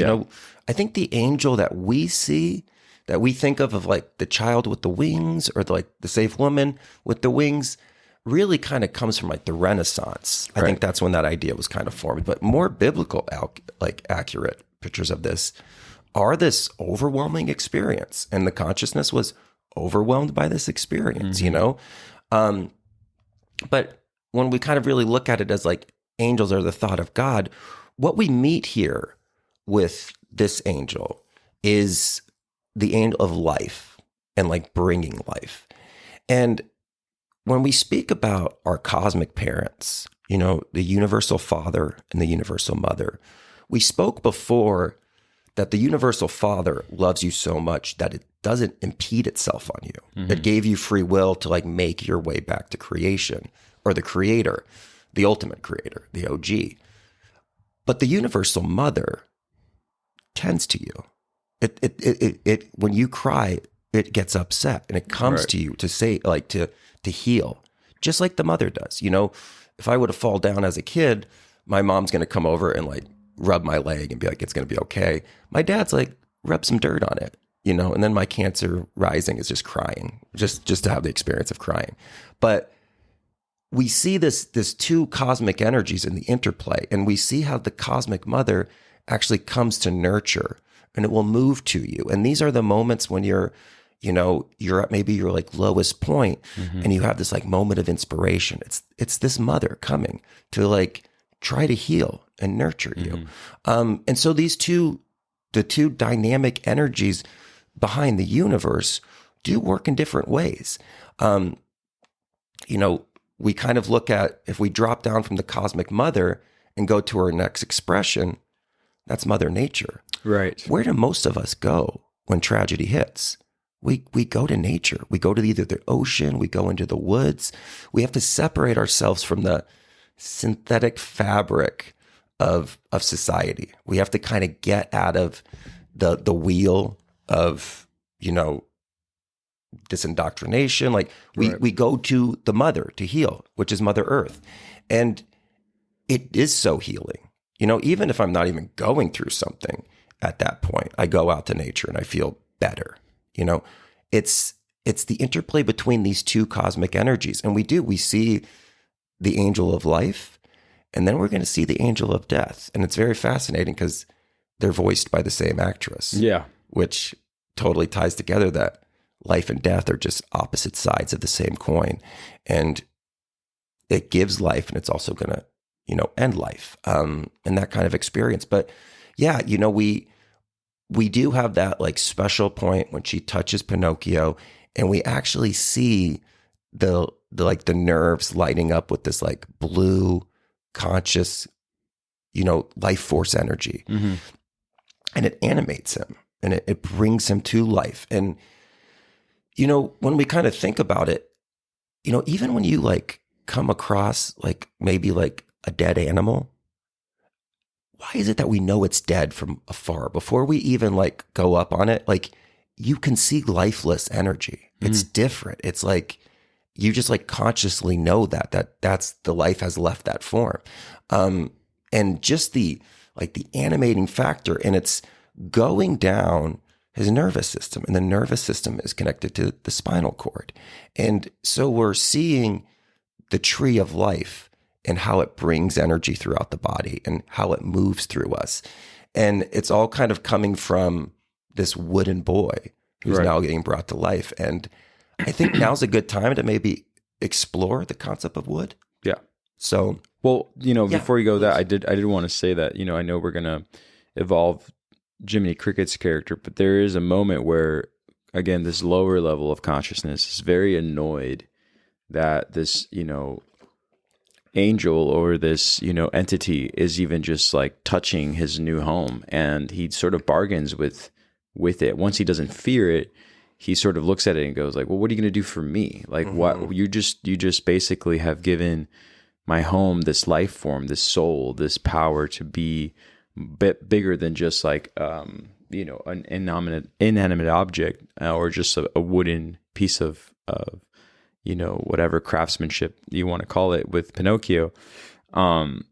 I think the angel that we see, that we think of like the child with the wings, or like the safe woman with the wings, really kind of comes from like the Renaissance. I think that's when that idea was kind of formed. But more biblical, accurate pictures of this are this overwhelming experience, and the consciousness was overwhelmed by this experience. But when we kind of really look at it as like angels are the thought of God, what we meet here with this angel is the angel of life, and like bringing life. And when we speak about our cosmic parents, the universal father and the universal mother, we spoke before that the universal father loves you so much that it doesn't impede itself on you. Mm-hmm. It gave you free will to like make your way back to creation, or the creator, the ultimate creator, the OG. But the universal mother tends to you. It when you cry, it gets upset, and it comes to you to say, like, to heal, just like the mother does. If I would have fall down as a kid, my mom's going to come over and like rub my leg and be like, it's going to be okay. My dad's like, rub some dirt on it, and then my cancer rising is just crying, just to have the experience of crying. But we see this two cosmic energies in the interplay, and we see how the cosmic mother actually comes to nurture, and it will move to you. And these are the moments when you're at maybe your like lowest point, and you have this like moment of inspiration. It's this mother coming to like try to heal and nurture you. And so the two dynamic energies behind the universe do work in different ways. We kind of look at, if we drop down from the cosmic mother and go to our next expression, that's Mother Nature. Right. Where do most of us go when tragedy hits? We go to nature. We go to either the ocean, we go into the woods. We have to separate ourselves from the synthetic fabric of society. We have to kind of get out of the wheel of, this indoctrination. Like we go to the mother to heal, which is Mother Earth. And it is so healing. Even if I'm not even going through something at that point, I go out to nature and I feel better. It's the interplay between these two cosmic energies. And we see the angel of life, and then we're going to see the angel of death. And it's very fascinating because they're voiced by the same actress. Yeah. Which totally ties together that life and death are just opposite sides of the same coin. And it gives life, and it's also going to, end life, and that kind of experience. But yeah, we do have that like special point when she touches Pinocchio, and we actually see the the nerves lighting up with this like blue conscious, life force energy. Mm-hmm. And it animates him and it brings him to life. And, when we kind of think about it, even when you like come across like maybe like a dead animal, why is it that we know it's dead from afar before we even like go up on it? Like you can see lifeless energy. It's different. It's like you just like consciously know that's the life has left that form. And just the animating factor, and it's going down his nervous system, and the nervous system is connected to the spinal cord. And so we're seeing the tree of life and how it brings energy throughout the body and how it moves through us. And it's all kind of coming from this wooden boy who's now getting brought to life. And I think now's a good time to maybe explore the concept of wood. Yeah. So, well, before you go that, I did want to say that, I know we're going to evolve Jiminy Cricket's character, but there is a moment where, again, this lower level of consciousness is very annoyed that this, angel or this, entity is even just like touching his new home. And he sort of bargains with it. Once he doesn't fear it, he sort of looks at it and goes like, well, what are you going to do for me? Like what you just basically have given my home this life form, this soul, this power to be bit bigger than just like an inanimate object or just a wooden piece of whatever craftsmanship you want to call it with Pinocchio. And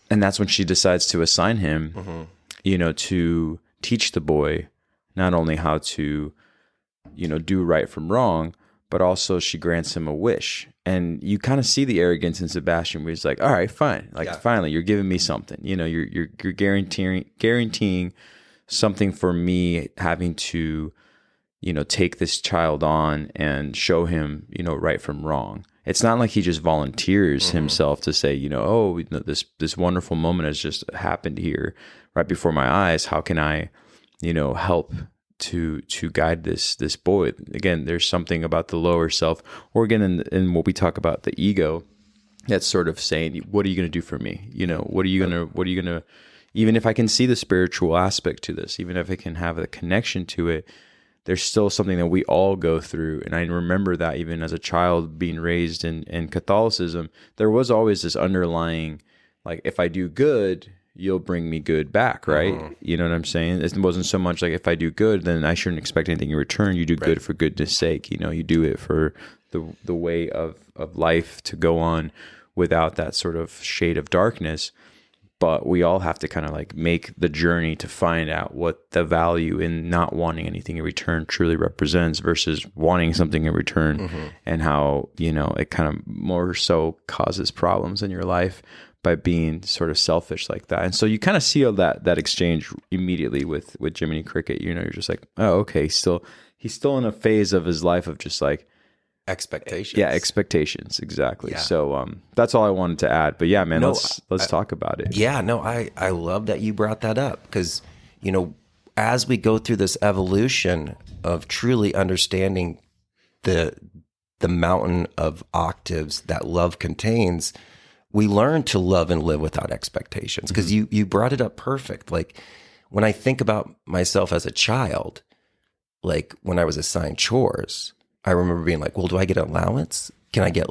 that's when she decides to assign him to teach the boy not only how to do right from wrong, but also she grants him a wish. And you kind of see the arrogance in Sebastian where he's like, all right, fine. Like, finally, you're giving me something. You're guaranteeing something for me having to, take this child on and show him, right from wrong. It's not like he just volunteers himself to say, this wonderful moment has just happened here right before my eyes. How can I, help to guide this boy? Again, there's something about the lower self, or again in what we talk about, the ego, that's sort of saying, what are you going to do for me? What are you going to, even if I can see the spiritual aspect to this, even if I can have a connection to it, there's still something that we all go through. And I remember that even as a child being raised in Catholicism, there was always this underlying, like, if I do good, you'll bring me good back, right? You know what I'm saying? It wasn't so much like, if I do good, then I shouldn't expect anything in return. You do good for goodness sake. You do it for the way of life to go on without that sort of shade of darkness. But we all have to kind of like make the journey to find out what the value in not wanting anything in return truly represents versus wanting something in return, and how, it kind of more so causes problems in your life by being sort of selfish like that. And so you kind of see all that exchange immediately with Jiminy Cricket. You're just like, oh, okay, he's still in a phase of his life of just like expectations. Yeah, expectations, exactly. Yeah. So that's all I wanted to add. But yeah, man, let's talk about it. Yeah, no, I love that you brought that up, because as we go through this evolution of truly understanding the mountain of octaves that love contains, we learn to love and live without expectations. Because you brought it up perfect. Like, when I think about myself as a child, like when I was assigned chores, I remember being like, well, do I get an allowance? Can I get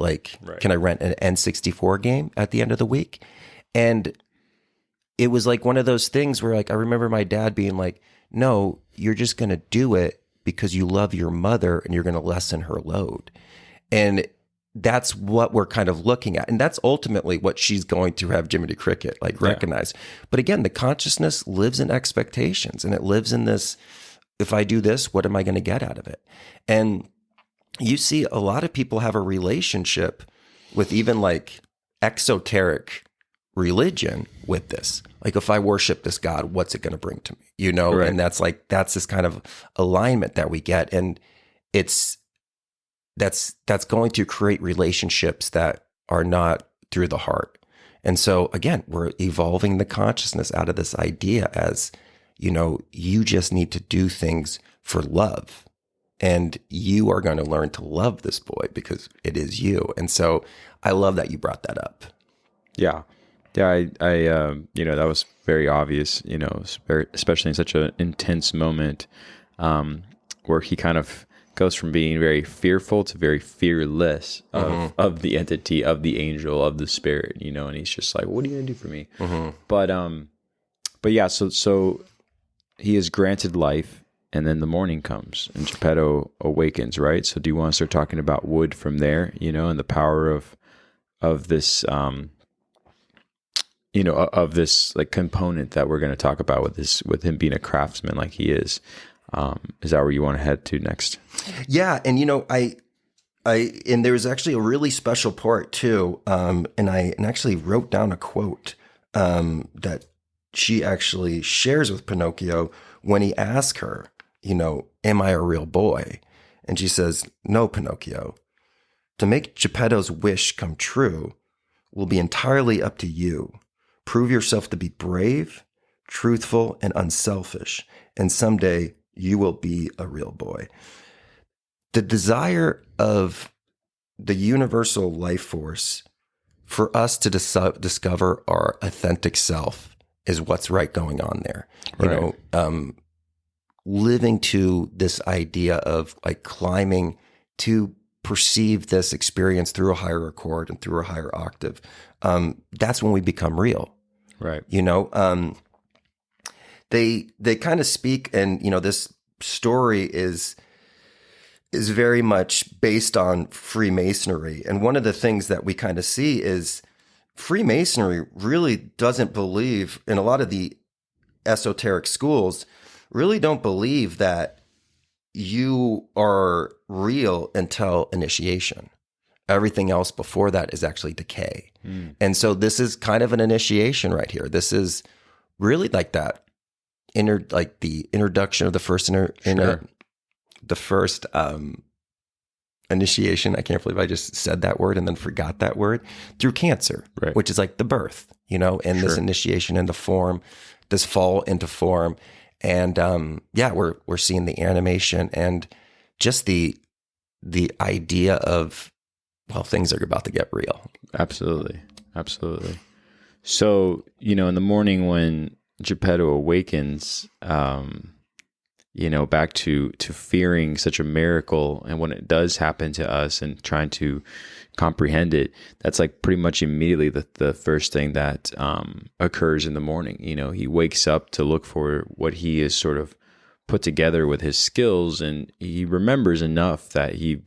can I rent an N64 game at the end of the week? And it was like one of those things where, like, I remember my dad being like, no, you're just going to do it because you love your mother and you're going to lessen her load. And that's what we're kind of looking at. And that's ultimately what she's going to have Jiminy Cricket recognize. But again, the consciousness lives in expectations, and it lives in this, if I do this, what am I going to get out of it? And you see a lot of people have a relationship with even like exoteric religion with this. Like, if I worship this God, what's it going to bring to me? Right. And that's this kind of alignment that we get. And that's going to create relationships that are not through the heart. And so again, we're evolving the consciousness out of this idea as, you just need to do things for love. And you are going to learn to love this boy because it is you. And so I love that you brought that up. Yeah. Yeah. That was very obvious, especially in such an intense moment, where he kind of goes from being very fearful to very fearless of the entity, of the angel, of the spirit, and he's just like, what are you going to do for me? But yeah, so he is granted life, and then the morning comes and Geppetto awakens, right? So do you want to start talking about wood from there, and the power of this, of this like component that we're going to talk about with him being a craftsman like he is. Is that where you want to head to next? Yeah. And, and there's actually a really special part too. And I actually wrote down a quote, that she actually shares with Pinocchio when he asks her, am I a real boy? And she says, no, Pinocchio, to make Geppetto's wish come true will be entirely up to you. Prove yourself to be brave, truthful, and unselfish. And someday you will be a real boy. The desire of the universal life force for us to discover our authentic self is what's right going on there. Living to this idea of like climbing to perceive this experience through a higher chord and through a higher octave. That's when we become real. Right. They kind of speak, and this story is very much based on Freemasonry. And one of the things that we kind of see is Freemasonry really doesn't believe, in a lot of the esoteric schools, really don't believe that you are real until initiation. Everything else before that is actually decay. And so this is kind of an initiation right here. This is really like that. Like the introduction of the first initiation. I can't believe I just said that word and then forgot that word, through cancer, right, which is like the birth, and this initiation into form, this fall into form. And we're seeing the animation and just the idea of, well, things are about to get real. Absolutely. So, in the morning when Geppetto awakens, back to fearing such a miracle, and when it does happen to us and trying to comprehend it, that's like pretty much immediately the first thing that occurs in the morning. He wakes up to look for what he is sort of put together with his skills, and he remembers enough that he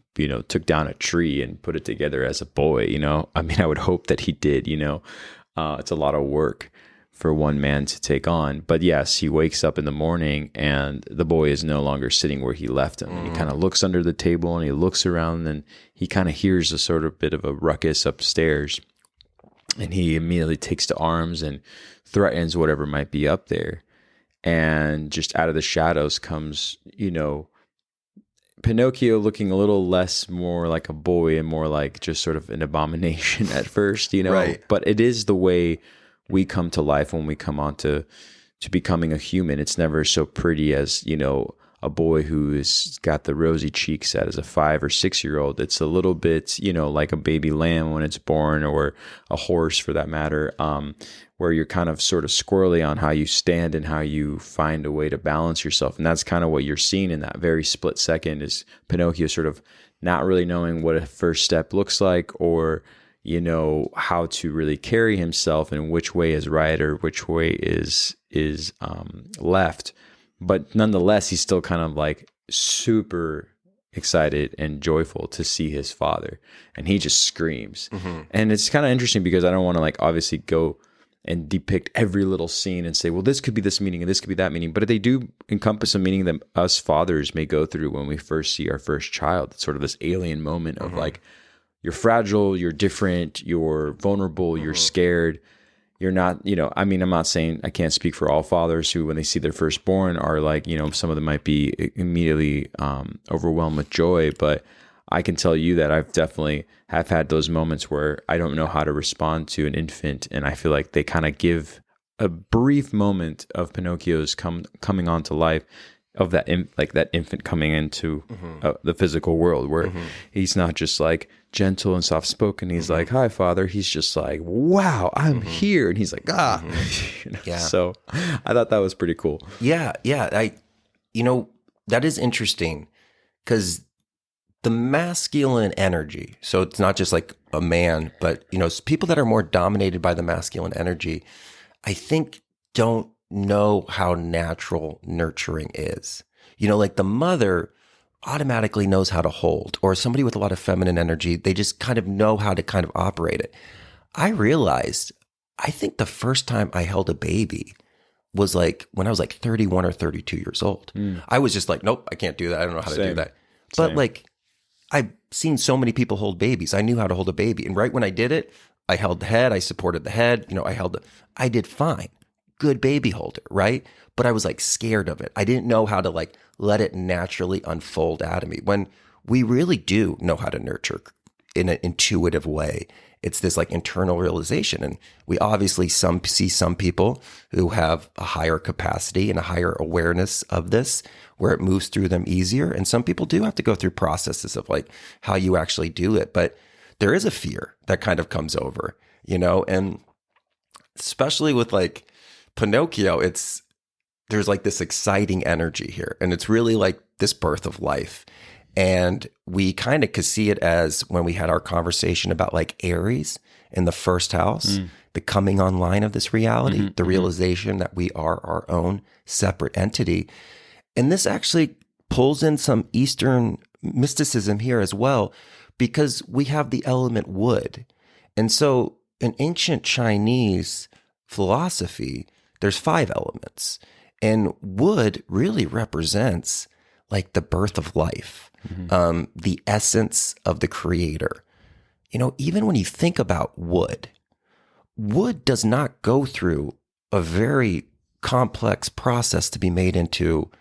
took down a tree and put it together as a boy. I would hope that he did. It's a lot of work for one man to take on. But yes, he wakes up in the morning and the boy is no longer sitting where he left him. And he kind of looks under the table and he looks around, and he kind of hears a sort of bit of a ruckus upstairs, and he immediately takes to arms and threatens whatever might be up there. And just out of the shadows comes, Pinocchio, looking a little more like a boy and more like just sort of an abomination at first, Right. But it is the way we come to life when we come on to becoming a human. It's never so pretty as, a boy who has got the rosy cheeks as a 5 or 6 year old. It's a little bit, like a baby lamb when it's born, or a horse for that matter, where you're kind of sort of squirrely on how you stand and how you find a way to balance yourself. And that's kind of what you're seeing in that very split second, is Pinocchio sort of not really knowing what a first step looks like, or how to really carry himself and which way is right or which way is left. But nonetheless, he's still kind of like super excited and joyful to see his father, and he just screams. And it's kind of interesting because I don't want to like obviously go and depict every little scene and say, well, this could be this meaning and this could be that meaning, but they do encompass a meaning that us fathers may go through when we first see our first child. It's sort of this alien moment of like, you're fragile, you're different, you're vulnerable, you're scared. You're not, I'm not saying, I can't speak for all fathers who, when they see their firstborn, are like, some of them might be immediately overwhelmed with joy. But I can tell you that I've definitely have had those moments where I don't know how to respond to an infant. And I feel like they kind of give a brief moment of Pinocchio's coming onto life, of that like that infant coming into the physical world, where he's not just like gentle and soft spoken. He's like, "Hi, Father." He's just like, "Wow, I'm here," and he's like, "Ah." Yeah. So I thought that was pretty cool. Yeah. That is interesting because the masculine energy. So it's not just like a man, but people that are more dominated by the masculine energy, I think don't know how natural nurturing is. Like the mother automatically knows how to hold, or somebody with a lot of feminine energy, they just kind of know how to kind of operate it. I realized, I think the first time I held a baby was like when I was like 31 or 32 years old. I was just like, nope, I can't do that. I don't know how to do that. But like, I've seen so many people hold babies. I knew how to hold a baby. And right when I did it, I held the head, I supported the head, I did fine. Good baby holder, right? But I was like scared of it. I didn't know how to like let it naturally unfold out of me. When we really do know how to nurture in an intuitive way, it's this like internal realization. And we obviously see some people who have a higher capacity and a higher awareness of this, where it moves through them easier. And some people do have to go through processes of like how you actually do it. But there is a fear that kind of comes over, and especially with like Pinocchio, there's like this exciting energy here, and it's really like this birth of life. And we kind of could see it as when we had our conversation about like Aries in the first house, the coming online of this reality, the realization that we are our own separate entity. And this actually pulls in some Eastern mysticism here as well, because we have the element wood. And so in ancient Chinese philosophy, there's 5 elements. And wood really represents like the birth of life, the essence of the creator. Even when you think about wood does not go through a very complex process to be made into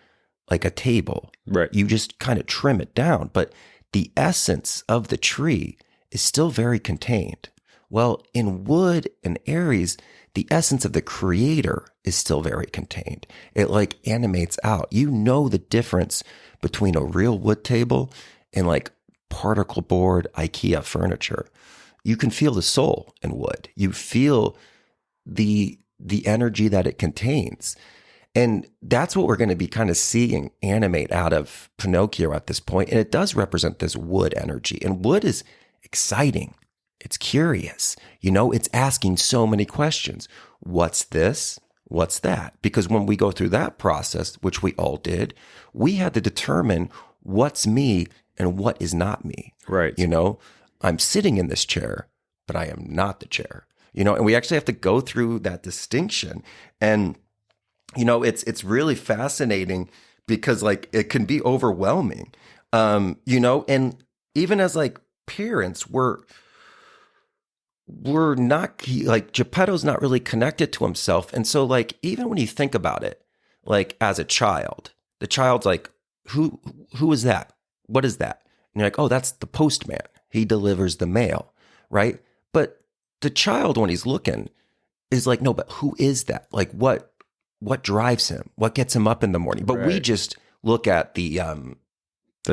like a table. Right. You just kind of trim it down, but the essence of the tree is still very contained. Well, in wood and Aries, the essence of the creator is still very contained. It like animates out. The difference between a real wood table and like particle board IKEA furniture. You can feel the soul in wood. You feel the energy that it contains. And that's what we're going to be kind of seeing animate out of Pinocchio at this point. And it does represent this wood energy. And wood is exciting. It's curious. It's asking so many questions. What's this? What's that? Because when we go through that process, which we all did, we had to determine what's me and what is not me. Right. I'm sitting in this chair, but I am not the chair. And we actually have to go through that distinction. And it's really fascinating because like it can be overwhelming. And even as like parents, we're not like Geppetto's not really connected to himself. And so like, even when you think about it, like as a child, the child's like, who is that? What is that? And you're like, oh, that's the postman. He delivers the mail. Right. But the child, when he's looking, is like, no, but who is that? Like what drives him? What gets him up in the morning? But we just look at the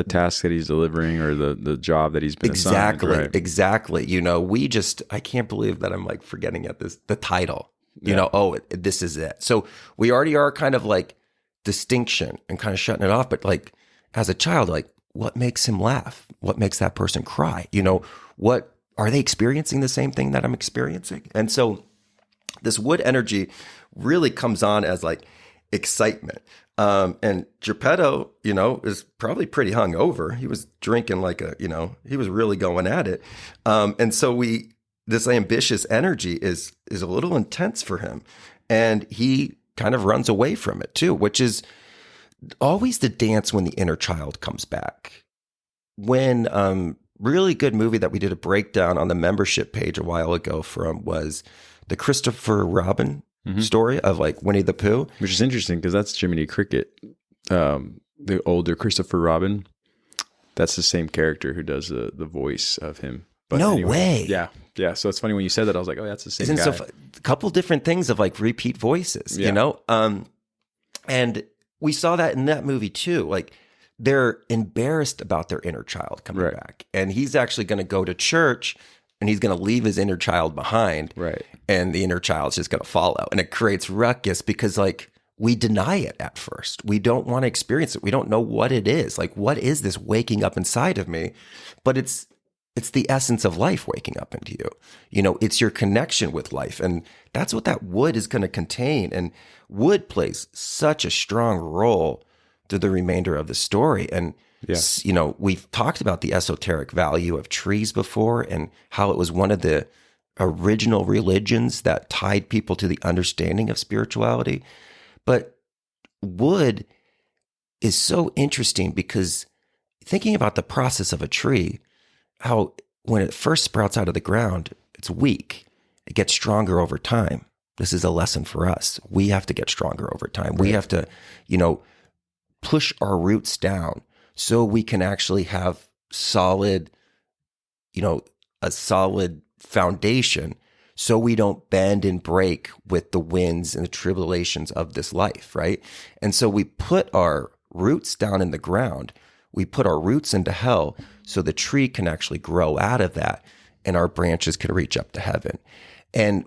task that he's delivering, or the job that he's been assigned. Right. Exactly. I can't believe that I'm like forgetting the title, this is it. So we already are kind of like distinction and kind of shutting it off. But like as a child, like what makes him laugh? What makes that person cry? What are they experiencing the same thing that I'm experiencing? And so this wood energy really comes on as like excitement. And Geppetto, is probably pretty hungover. He was drinking like he was really going at it. And so this ambitious energy is a little intense for him. And he kind of runs away from it too, which is always the dance when the inner child comes back. When really good movie that we did a breakdown on the membership page a while ago from was the Christopher Robin story of like Winnie the Pooh. Which is interesting because that's Jiminy Cricket. The older Christopher Robin, that's the same character who does the voice of him. But no way. Yeah. Yeah. So it's funny when you said that, I was like, oh, that's the same guy. So a couple different things of like repeat voices, Yeah. And we saw that in that movie too. Like they're embarrassed about their inner child coming Right. back. And he's actually going to go to church and he's going to leave his inner child behind. Right. And the inner child's just going to follow. And it creates ruckus because like we deny it at first. We don't want to experience it. We don't know what it is. Like, what is this waking up inside of me? But it's the essence of life waking up into you. You know, it's your connection with life. And that's what that wood is going to contain. And wood plays such a strong role through the remainder of the story. And, you know, we've talked about the esoteric value of trees before and how it was one of the original religions that tied people to the understanding of spirituality. But wood is so interesting because thinking about the process of a tree, how when it first sprouts out of the ground, it's weak. It gets stronger over time. This is a lesson for us. We have to get stronger over time. We have to, you know, push our roots down so we can actually have solid, you know, a solid foundation so we don't bend and break with the winds and the tribulations of this life, right? And so we put our roots down in the ground. We put our roots into hell so the tree can actually grow out of that and our branches can reach up to heaven. And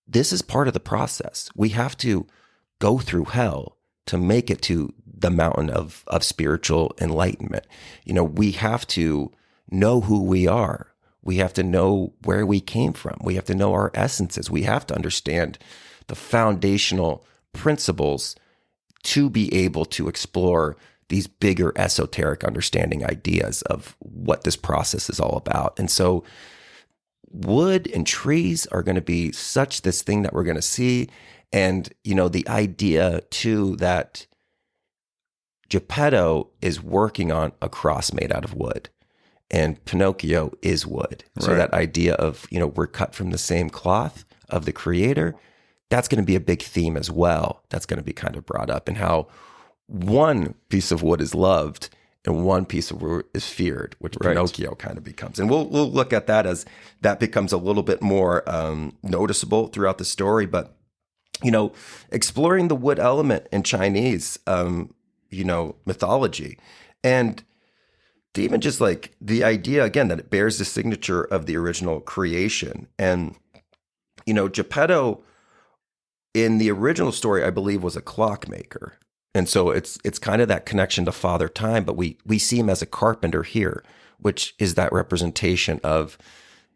this is part of the process. We have to go through hell to make it to the mountain of spiritual enlightenment. You know, we have to know who we are. We have to know where we came from. We have to know our essences. We have to understand the foundational principles to be able to explore these bigger esoteric understanding ideas of what this process is all about. And so wood and trees are going to be such this thing that we're going to see. And, you know, the idea too that Geppetto is working on a cross made out of wood and Pinocchio is wood. So Right. that idea of, you know, we're cut from the same cloth of the creator, that's going to be a big theme as well. That's going to be kind of brought up and how one piece of wood is loved and one piece of wood is feared, which Right. Pinocchio kind of becomes. And we'll look at that as that becomes a little bit more noticeable throughout the story. But, you know, exploring the wood element in Chinese, you know, mythology and even just like the idea, again, that it bears the signature of the original creation. And, you know, Geppetto in the original story, I believe, was a clockmaker. And so it's kind of that connection to Father Time, but we see him as a carpenter here, which is that representation of,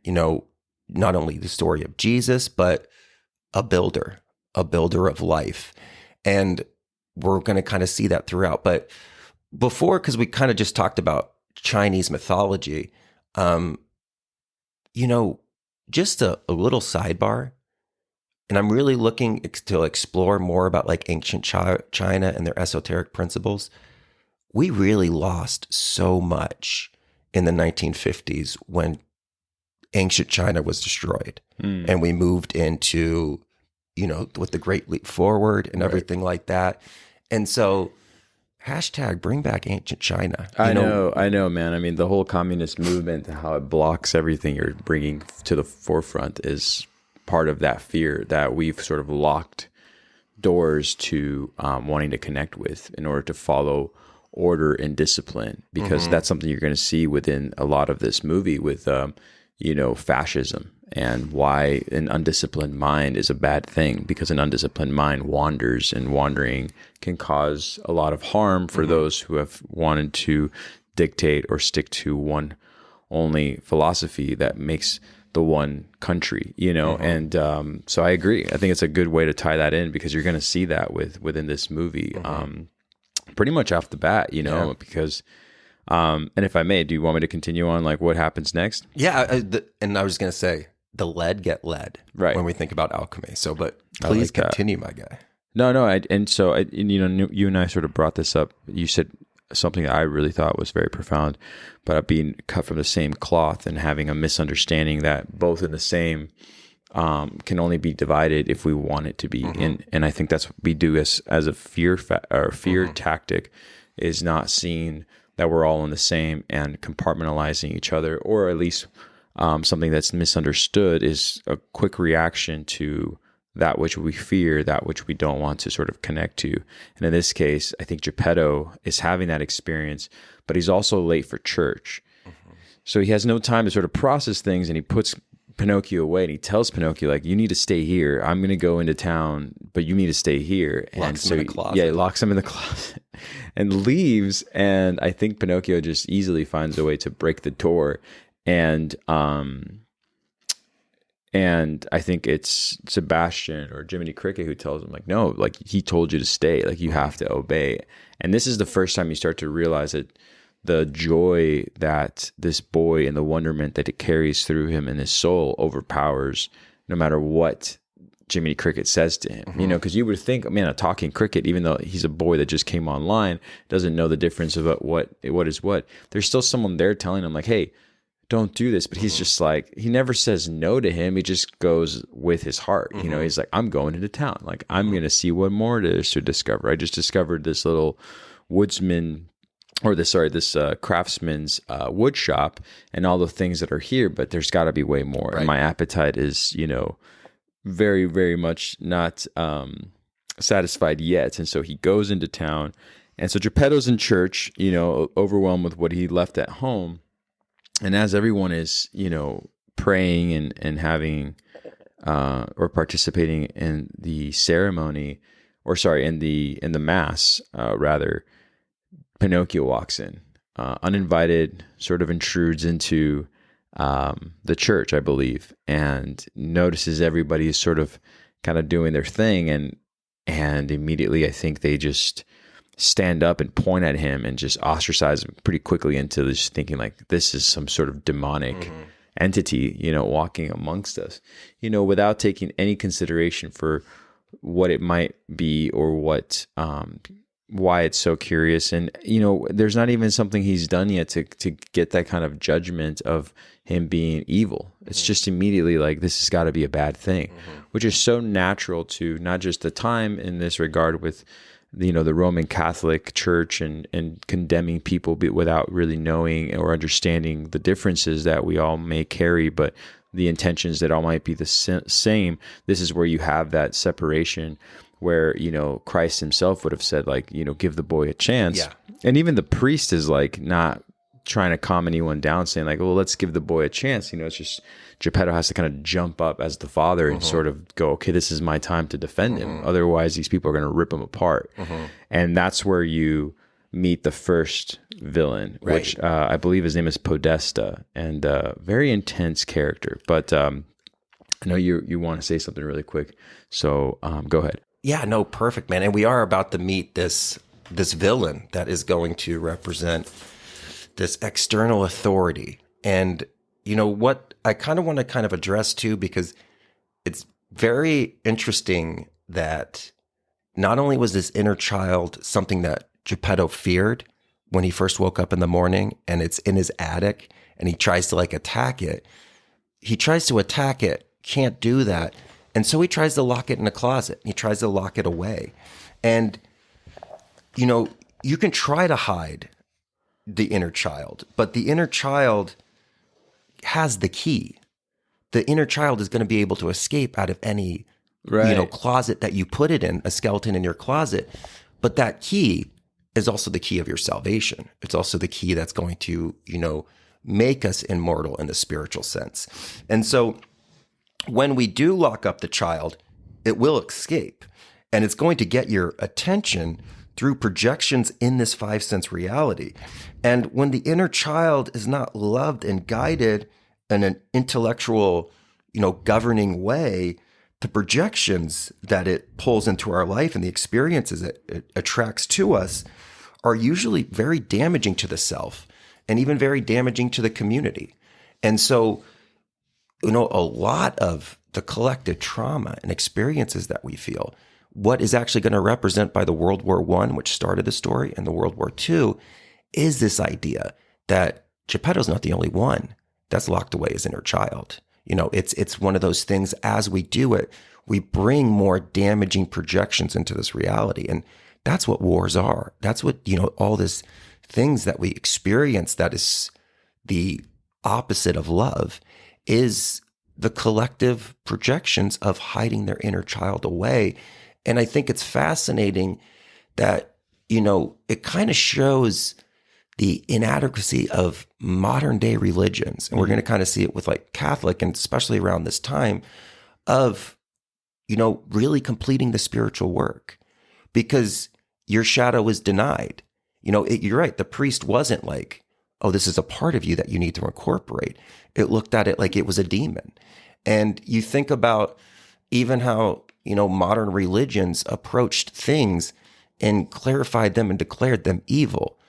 you know, not only the story of Jesus, but a builder of life. And we're going to kind of see that throughout. But before, because we kind of just talked about Chinese mythology, you know, just a little sidebar. And I'm really looking to explore more about like ancient China and their esoteric principles. We really lost so much in the 1950s when ancient China was destroyed. And we moved into, you know, with the Great Leap Forward and everything like that. And so hashtag bring back ancient China. I know, man. I mean, the whole communist movement, how it blocks everything you're bringing to the forefront is part of that fear that we've sort of locked doors to wanting to connect with in order to follow order and discipline, because that's something you're going to see within a lot of this movie with, you know, fascism and why an undisciplined mind is a bad thing, because an undisciplined mind wanders, and wandering can cause a lot of harm for those who have wanted to dictate or stick to one only philosophy that makes the one country, you know. And so I agree. I think it's a good way to tie that in, because you're going to see that within this movie pretty much off the bat, you know, because and if I may, do you want me to continue on like what happens next? Yeah. And I was going to say, the lead get led when we think about alchemy. So, but please continue, my guy. No. You know, you and I sort of brought this up. You said something that I really thought was very profound, but being cut from the same cloth and having a misunderstanding that both in the same can only be divided if we want it to be. And I think that's what we do as a fear tactic, is not seeing that we're all in the same and compartmentalizing each other, or at least something that's misunderstood is a quick reaction to that which we fear, that which we don't want to sort of connect to. And in this case, I think Geppetto is having that experience, but he's also late for church. So he has no time to sort of process things, and he puts Pinocchio away, and he tells Pinocchio, like, you need to stay here. I'm going to go into town, but you need to stay here. Locks and him in the closet. Yeah, he locks him in the closet and leaves. And I think Pinocchio just easily finds a way to break the door. And I think it's Sebastian or Jiminy Cricket who tells him, like, no, like, he told you to stay, like, you have to obey. And this is the first time you start to realize that the joy that this boy and the wonderment that it carries through him and his soul overpowers no matter what Jiminy Cricket says to him. You know, because you would think, man, a talking cricket, even though he's a boy that just came online, doesn't know the difference of what is what. There's still someone there telling him, like, hey, don't do this. But he's just like, he never says no to him. He just goes with his heart. You know, he's like, I'm going into town. Like, I'm going to see what more there is to discover. I just discovered this little woodsman or this craftsman's wood shop and all the things that are here, but there's got to be way more. Right. And my appetite is, you know, very, very much not satisfied yet. And so he goes into town. And so Geppetto's in church, you know, overwhelmed with what he left at home. And as everyone is, you know, praying and having or participating in the ceremony, or sorry, in the mass, rather, Pinocchio walks in, uninvited, sort of intrudes into the church, I believe, and notices everybody is sort of kind of doing their thing, and immediately I think they just stand up and point at him and just ostracize him pretty quickly into just thinking like this is some sort of demonic entity, you know, walking amongst us, you know, without taking any consideration for what it might be or what why it's so curious. And, you know, there's not even something he's done yet to get that kind of judgment of him being evil. It's just immediately like, this has got to be a bad thing, which is so natural to not just the time in this regard with, you know, the Roman Catholic Church and condemning people without really knowing or understanding the differences that we all may carry, but the intentions that all might be the same. This is where you have that separation where, you know, Christ himself would have said, like, you know, give the boy a chance. Yeah. And even the priest is like not trying to calm anyone down, saying like, well, let's give the boy a chance. You know, it's just Geppetto has to kind of jump up as the father and sort of go, okay, this is my time to defend him. Otherwise, these people are going to rip him apart. And that's where you meet the first villain, which I believe his name is Podesta, and very intense character. But I know you want to say something really quick, so go ahead. Yeah, no, perfect, man. And we are about to meet this villain that is going to represent this external authority. And you know what I kind of want to address too, because it's very interesting that not only was this inner child something that Geppetto feared when he first woke up in the morning, and it's in his attic, and he tries to like attack it. He tries to attack it, can't do that. And so he tries to lock it in a closet. He tries to lock it away. And, you know, you can try to hide the inner child, but the inner child has the key. The inner child is going to be able to escape out of any, you know, closet that you put it in, a skeleton in your closet. But that key is also the key of your salvation. It's also the key that's going to, you know, make us immortal in the spiritual sense. And so when we do lock up the child, it will escape, and it's going to get your attention through projections in this five sense reality. And when the inner child is not loved and guided in an intellectual, you know, governing way, the projections that it pulls into our life and the experiences it attracts to us are usually very damaging to the self and even very damaging to the community. And so, you know, a lot of the collective trauma and experiences that we feel, what is actually going to represent by the World War I, which started the story, and the World War II, is this idea that Geppetto's not the only one that's locked away as inner child. You know, it's one of those things, as we do it, we bring more damaging projections into this reality. And that's what wars are. That's what, you know, all these things that we experience that is the opposite of love is the collective projections of hiding their inner child away. And I think it's fascinating that, it kind of shows the inadequacy of modern day religions. And we're going to kind of see it with like Catholic, and especially around this time of, really completing the spiritual work, because your shadow is denied. You're right. The priest wasn't like, oh, this is a part of you that you need to incorporate. It looked at it like it was a demon. And you think about even how, modern religions approached things and clarified them and declared them evil.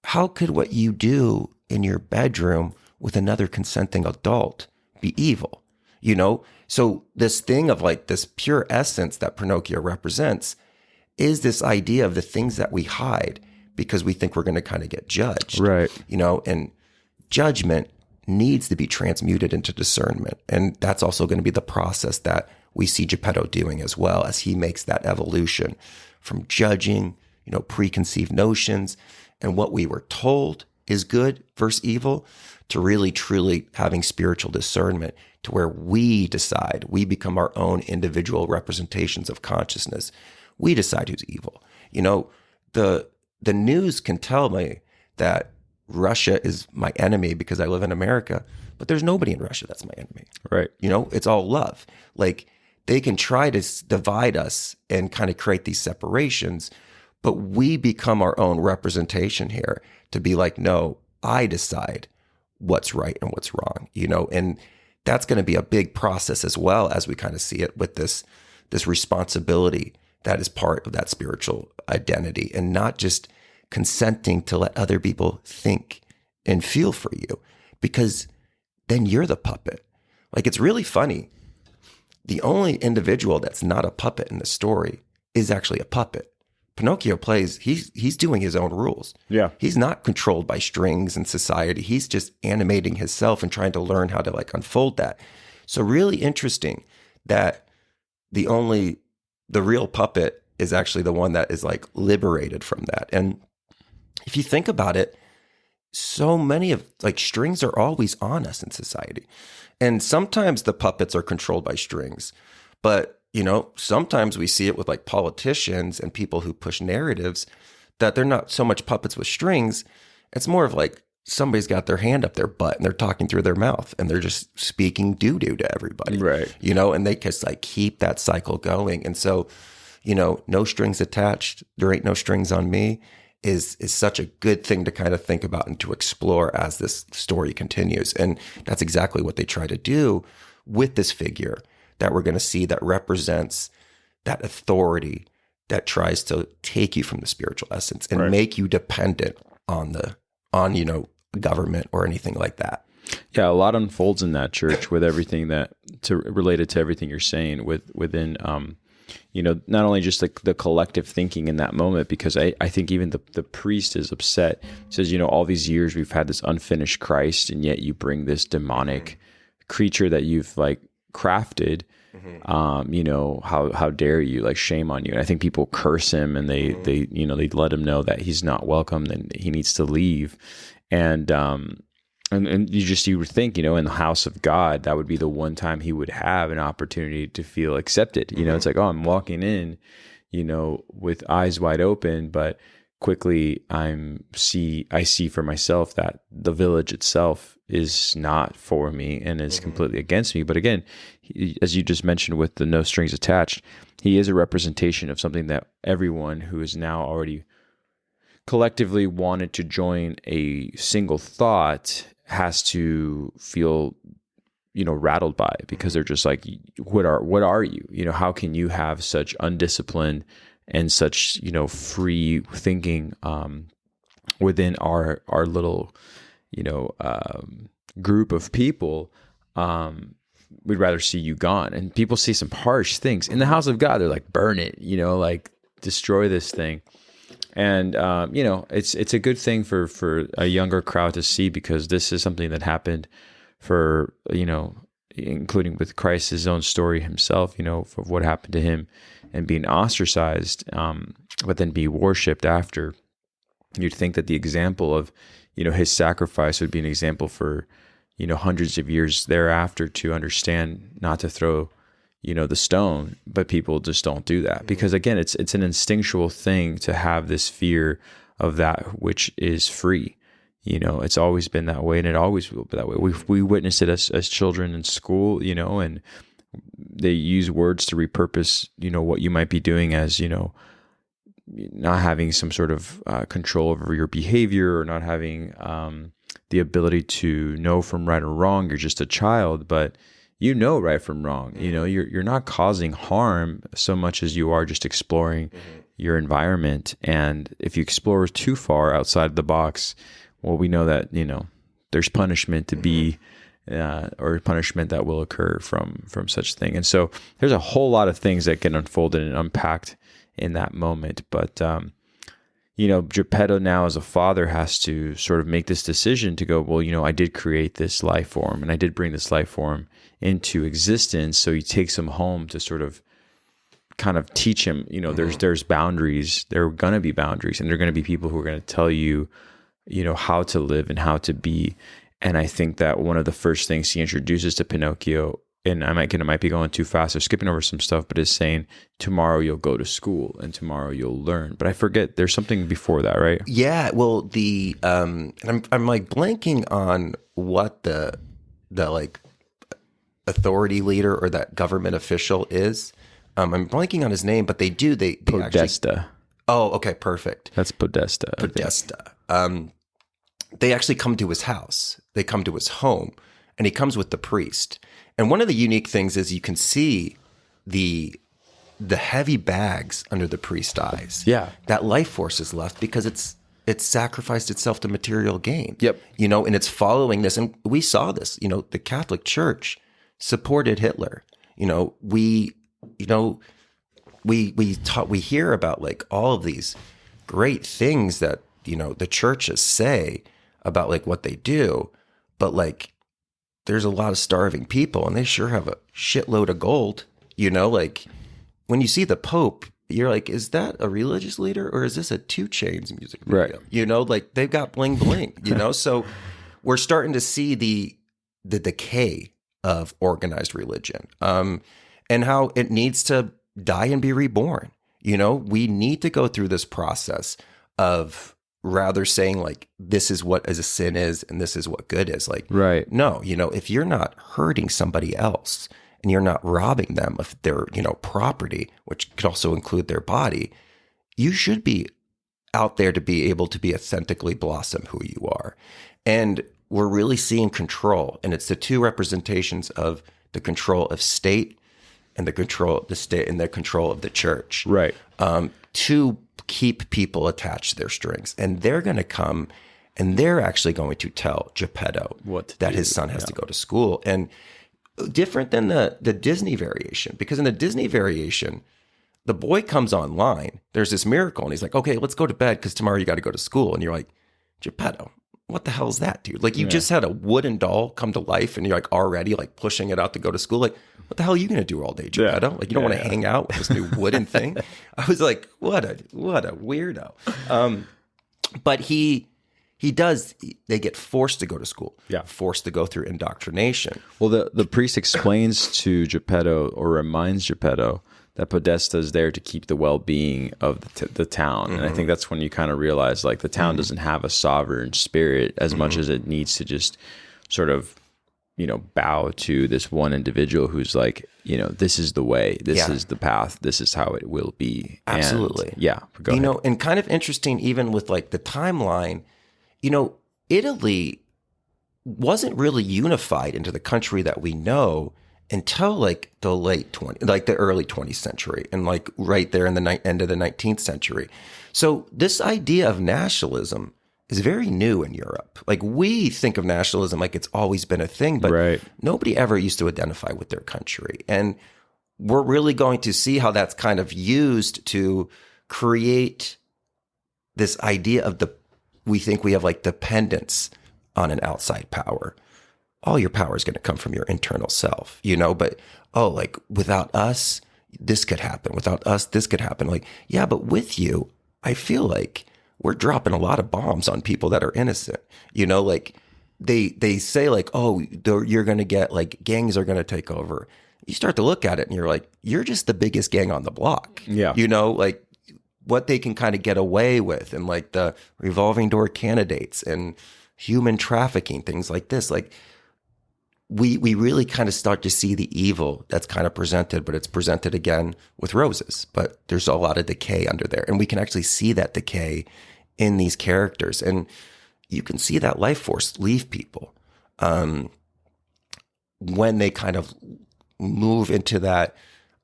How could what you do in your bedroom with another consenting adult be evil? So this thing of like this pure essence that Pinocchio represents is this idea of the things that we hide because we think we're going to kind of get judged. Right. And judgment needs to be transmuted into discernment. And that's also going to be the process that we see Geppetto doing as well, as he makes that evolution from judging, preconceived notions and what we were told is good versus evil, to really truly having spiritual discernment, to where we decide, we become our own individual representations of consciousness. We decide who's evil. The news can tell me that Russia is my enemy because I live in America, but there's nobody in Russia that's my enemy. Right. It's all love. Like, they can try to divide us and kind of create these separations, but we become our own representation here to be like, no, I decide what's right and what's wrong, and that's going to be a big process as well, as we kind of see it with this responsibility that is part of that spiritual identity, and not just consenting to let other people think and feel for you, because then you're the puppet. Like, it's really funny. The only individual that's not a puppet in the story is actually a puppet. Pinocchio plays, he's doing his own rules. Yeah. He's not controlled by strings and society. He's just animating himself and trying to learn how to like unfold that. So really interesting that the real puppet is actually the one that is like liberated from that. And if you think about it, so many of like strings are always on us in society. And sometimes the puppets are controlled by strings, but sometimes we see it with like politicians and people who push narratives that they're not so much puppets with strings. It's more of like somebody's got their hand up their butt and they're talking through their mouth and they're just speaking doo-doo to everybody. Right. And they just like keep that cycle going. And so, no strings attached, there ain't no strings on me is such a good thing to kind of think about and to explore as this story continues. And that's exactly what they try to do with this figure that we're going to see that represents that authority that tries to take you from the spiritual essence and make you dependent on government or anything like that. Yeah, a lot unfolds in that church with everything related to everything you're saying within not only just like the collective thinking in that moment, because I think even the priest is upset. He says, all these years we've had this unfinished Christ, and yet you bring this demonic creature that you've like crafted. How dare you? Like, shame on you. And I think people curse him, and they let him know that he's not welcome and he needs to leave. And you would think, in the house of God, that would be the one time he would have an opportunity to feel accepted. It's like, oh, I'm walking in, with eyes wide open, but quickly I see for myself that the village itself is not for me and is completely against me. But again, as you just mentioned with the no strings attached, he is a representation of something that everyone who is now already collectively wanted to join a single thought has to feel, rattled by it, because they're just like, what are you? How can you have such undisciplined and such, free thinking within our little, group of people? We'd rather see you gone. And people see some harsh things in the house of God. They're like, burn it, like destroy this thing. And, it's a good thing for a younger crowd to see, because this is something that happened for, including with Christ, his own story himself, of what happened to him and being ostracized, but then be worshiped after. You'd think that the example of, his sacrifice would be an example for, hundreds of years thereafter to understand not to throw, the stone, but people just don't do that because again, it's an instinctual thing to have this fear of that which is free. It's always been that way and it always will be that way. We witnessed it as children in school, and they use words to repurpose, what you might be doing as, not having some sort of control over your behavior or not having the ability to know from right or wrong. You're just a child, but right from wrong. You're not causing harm so much as you are just exploring your environment. And if you explore too far outside the box, well, we know that, there's punishment to be or punishment that will occur from such thing. And so there's a whole lot of things that get unfolded and unpacked in that moment. But, Geppetto now as a father has to sort of make this decision to go, well, I did create this life form and I did bring this life form into existence. So he takes him home to sort of kind of teach him, there's boundaries, there are going to be boundaries and there are going to be people who are going to tell you, how to live and how to be. And I think that one of the first things he introduces to Pinocchio, and I might be going too fast or skipping over some stuff, but is saying tomorrow you'll go to school and tomorrow you'll learn. But I forget there's something before that, right? Yeah. Well, the I'm like blanking on what the like authority leader or that government official is. I'm blanking on his name, but they Podesta. Actually, oh, okay, perfect. That's Podesta. Podesta. They actually come to his house. They come to his home, and he comes with the priest. And one of the unique things is you can see the heavy bags under the priest's eyes. Yeah, that life force is left because it's sacrificed itself to material gain. Yep. And it's following this, and we saw this. The Catholic Church supported Hitler. We hear about like all of these great things that the churches say about like what they do, but like there's a lot of starving people and they sure have a shitload of gold. Like when you see the Pope, you're like, is that a religious leader or is this a 2 Chainz music video? Right. Like they've got bling bling. So we're starting to see the decay of organized religion, and how it needs to die and be reborn. We need to go through this process of rather saying like, this is what a sin is and this is what good is. Like, right. No, if you're not hurting somebody else and you're not robbing them of their, property, which could also include their body, you should be out there to be able to be authentically blossom who you are. And we're really seeing control. And it's the two representations of the control of state and the control of the state and the control of the church. Right. To keep people attached to their strings. And they're going to come and they're actually going to tell Geppetto that his son has to go to school. And different than the Disney variation, because in the Disney variation, the boy comes online, there's this miracle, and he's like, okay, let's go to bed because tomorrow you got to go to school. And you're like, Geppetto, what the hell is that, dude? Like you just had a wooden doll come to life and you're like already like pushing it out to go to school. Like, what the hell are you going to do all day, Geppetto? Like you don't want to hang out with this new wooden thing. I was like, what a weirdo. But they get forced to go to school, forced to go through indoctrination. Well, the priest explains to Geppetto or reminds Geppetto that Podesta is there to keep the well-being of the town. And I think that's when you kind of realize like the town doesn't have a sovereign spirit as much as it needs to just sort of, bow to this one individual who's like, this is the way, this is the path, this is how it will be. Absolutely. And, go ahead. And kind of interesting, even with like the timeline, Italy wasn't really unified into the country that we know until like the early 20th century and like right there in the end of the 19th century. So this idea of nationalism is very new in Europe. Like we think of nationalism like it's always been a thing, but nobody ever used to identify with their country. And we're really going to see how that's kind of used to create this idea of we think we have like dependence on an outside power. All your power is going to come from your internal self, but, like without us, this could happen. Without us, this could happen. Like, yeah, but with you, I feel like we're dropping a lot of bombs on people that are innocent, like they say like, oh, you're going to get like gangs are going to take over. You start to look at it and you're like, you're just the biggest gang on the block. Yeah. You know, like what they can kind of get away with, and like the revolving door candidates and human trafficking, things like this. Like we really kind of start to see the evil that's kind of presented, but it's presented again with roses. But there's a lot of decay under there. And we can actually see that decay in these characters. And you can see that life force leave people when they kind of move into that,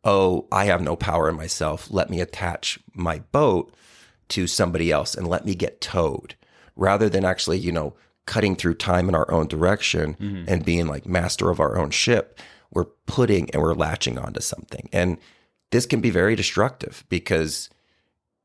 oh, I have no power in myself. Let me attach my boat to somebody else and let me get towed, rather than actually, you know, cutting through time in our own direction and being like master of our own ship. We're putting and we're latching onto something. And this can be very destructive, because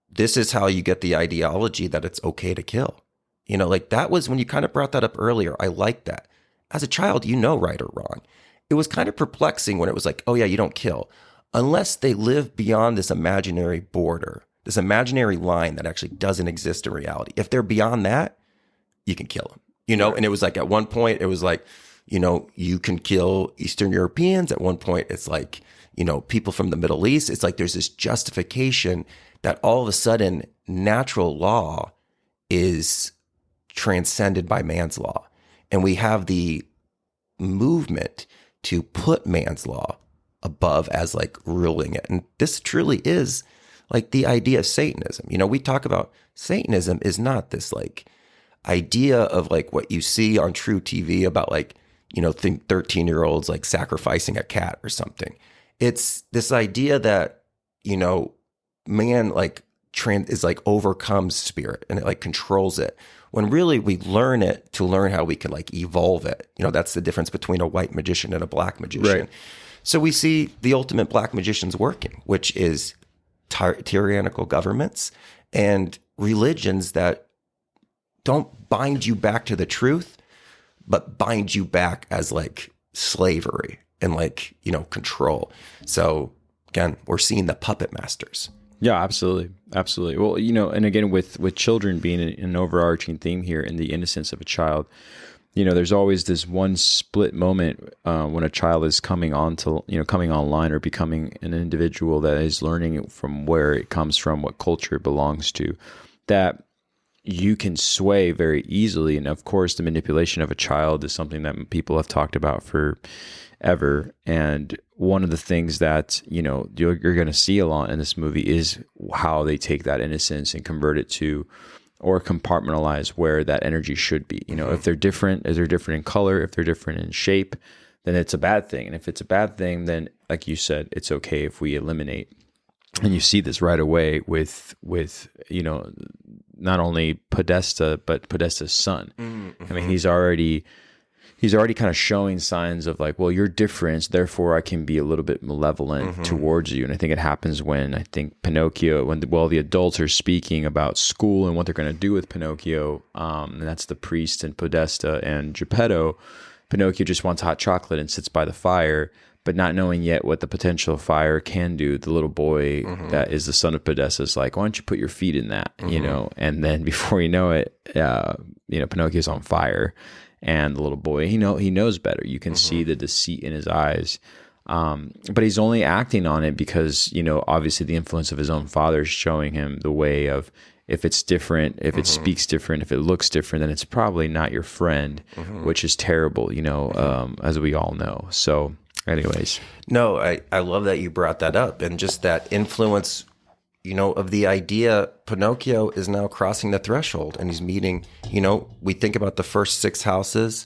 this is how you get the ideology that it's okay to kill. You know, like that was when you kind of brought that up earlier. I like that. As a child, you know, right or wrong. It was kind of perplexing when it was like, oh yeah, you don't kill unless they live beyond this imaginary border, this imaginary line that actually doesn't exist in reality. If they're beyond that, you can kill them, you know? And it was like, at one point it was like, you know, you can kill Eastern Europeans. At one point it's like, you know, people from the Middle East. It's like, there's this justification that all of a sudden natural law is transcended by man's law. And we have the movement to put man's law above as like ruling it. And this truly is like the idea of Satanism. You know, we talk about Satanism is not this like idea of like what you see on True TV about like, you know, 13-year-olds like sacrificing a cat or something. It's this idea that, you know, man like is like overcomes spirit and it like controls it, when really we learn it to learn how we can like evolve it. You know, that's the difference between a white magician and a black magician. Right. So we see the ultimate black magicians working, which is tyrannical governments and religions that don't bind you back to the truth, but bind you back as like slavery and like, you know, control. So again, we're seeing the puppet masters. Yeah, absolutely. Absolutely. Well, you know, and again, with children being an overarching theme here in the innocence of a child, you know, there's always this one split moment when a child is coming online or becoming an individual that is learning from where it comes from, what culture it belongs to, that you can sway very easily. And of course, the manipulation of a child is something that people have talked about forever. And one of the things that, you know, you're going to see a lot in this movie is how they take that innocence and convert it to, or compartmentalize where that energy should be. You know, if they're different in color, if they're different in shape, then it's a bad thing. And if it's a bad thing, then like you said, it's okay if we eliminate. And you see this right away with you know, not only Podesta, but Podesta's son. I mean, he's already kind of showing signs of like, well, you're different, therefore I can be a little bit malevolent towards you. And I think it happens when Pinocchio, the adults are speaking about school and what they're going to do with Pinocchio, and that's the priest and Podesta and Geppetto. Pinocchio just wants hot chocolate and sits by the fire, but not knowing yet what the potential fire can do. The little boy that is the son of Podesta is like, why don't you put your feet in that, you know? And then before you know it, you know, Pinocchio's on fire. And the little boy, he knows better. You can see the deceit in his eyes. But he's only acting on it because, you know, obviously the influence of his own father is showing him the way of, if it's different, if it speaks different, if it looks different, then it's probably not your friend, which is terrible, you know, as we all know. So anyways. No, I love that you brought that up, and just that influence, you know, of the idea Pinocchio is now crossing the threshold and he's meeting, you know, we think about the first 6 houses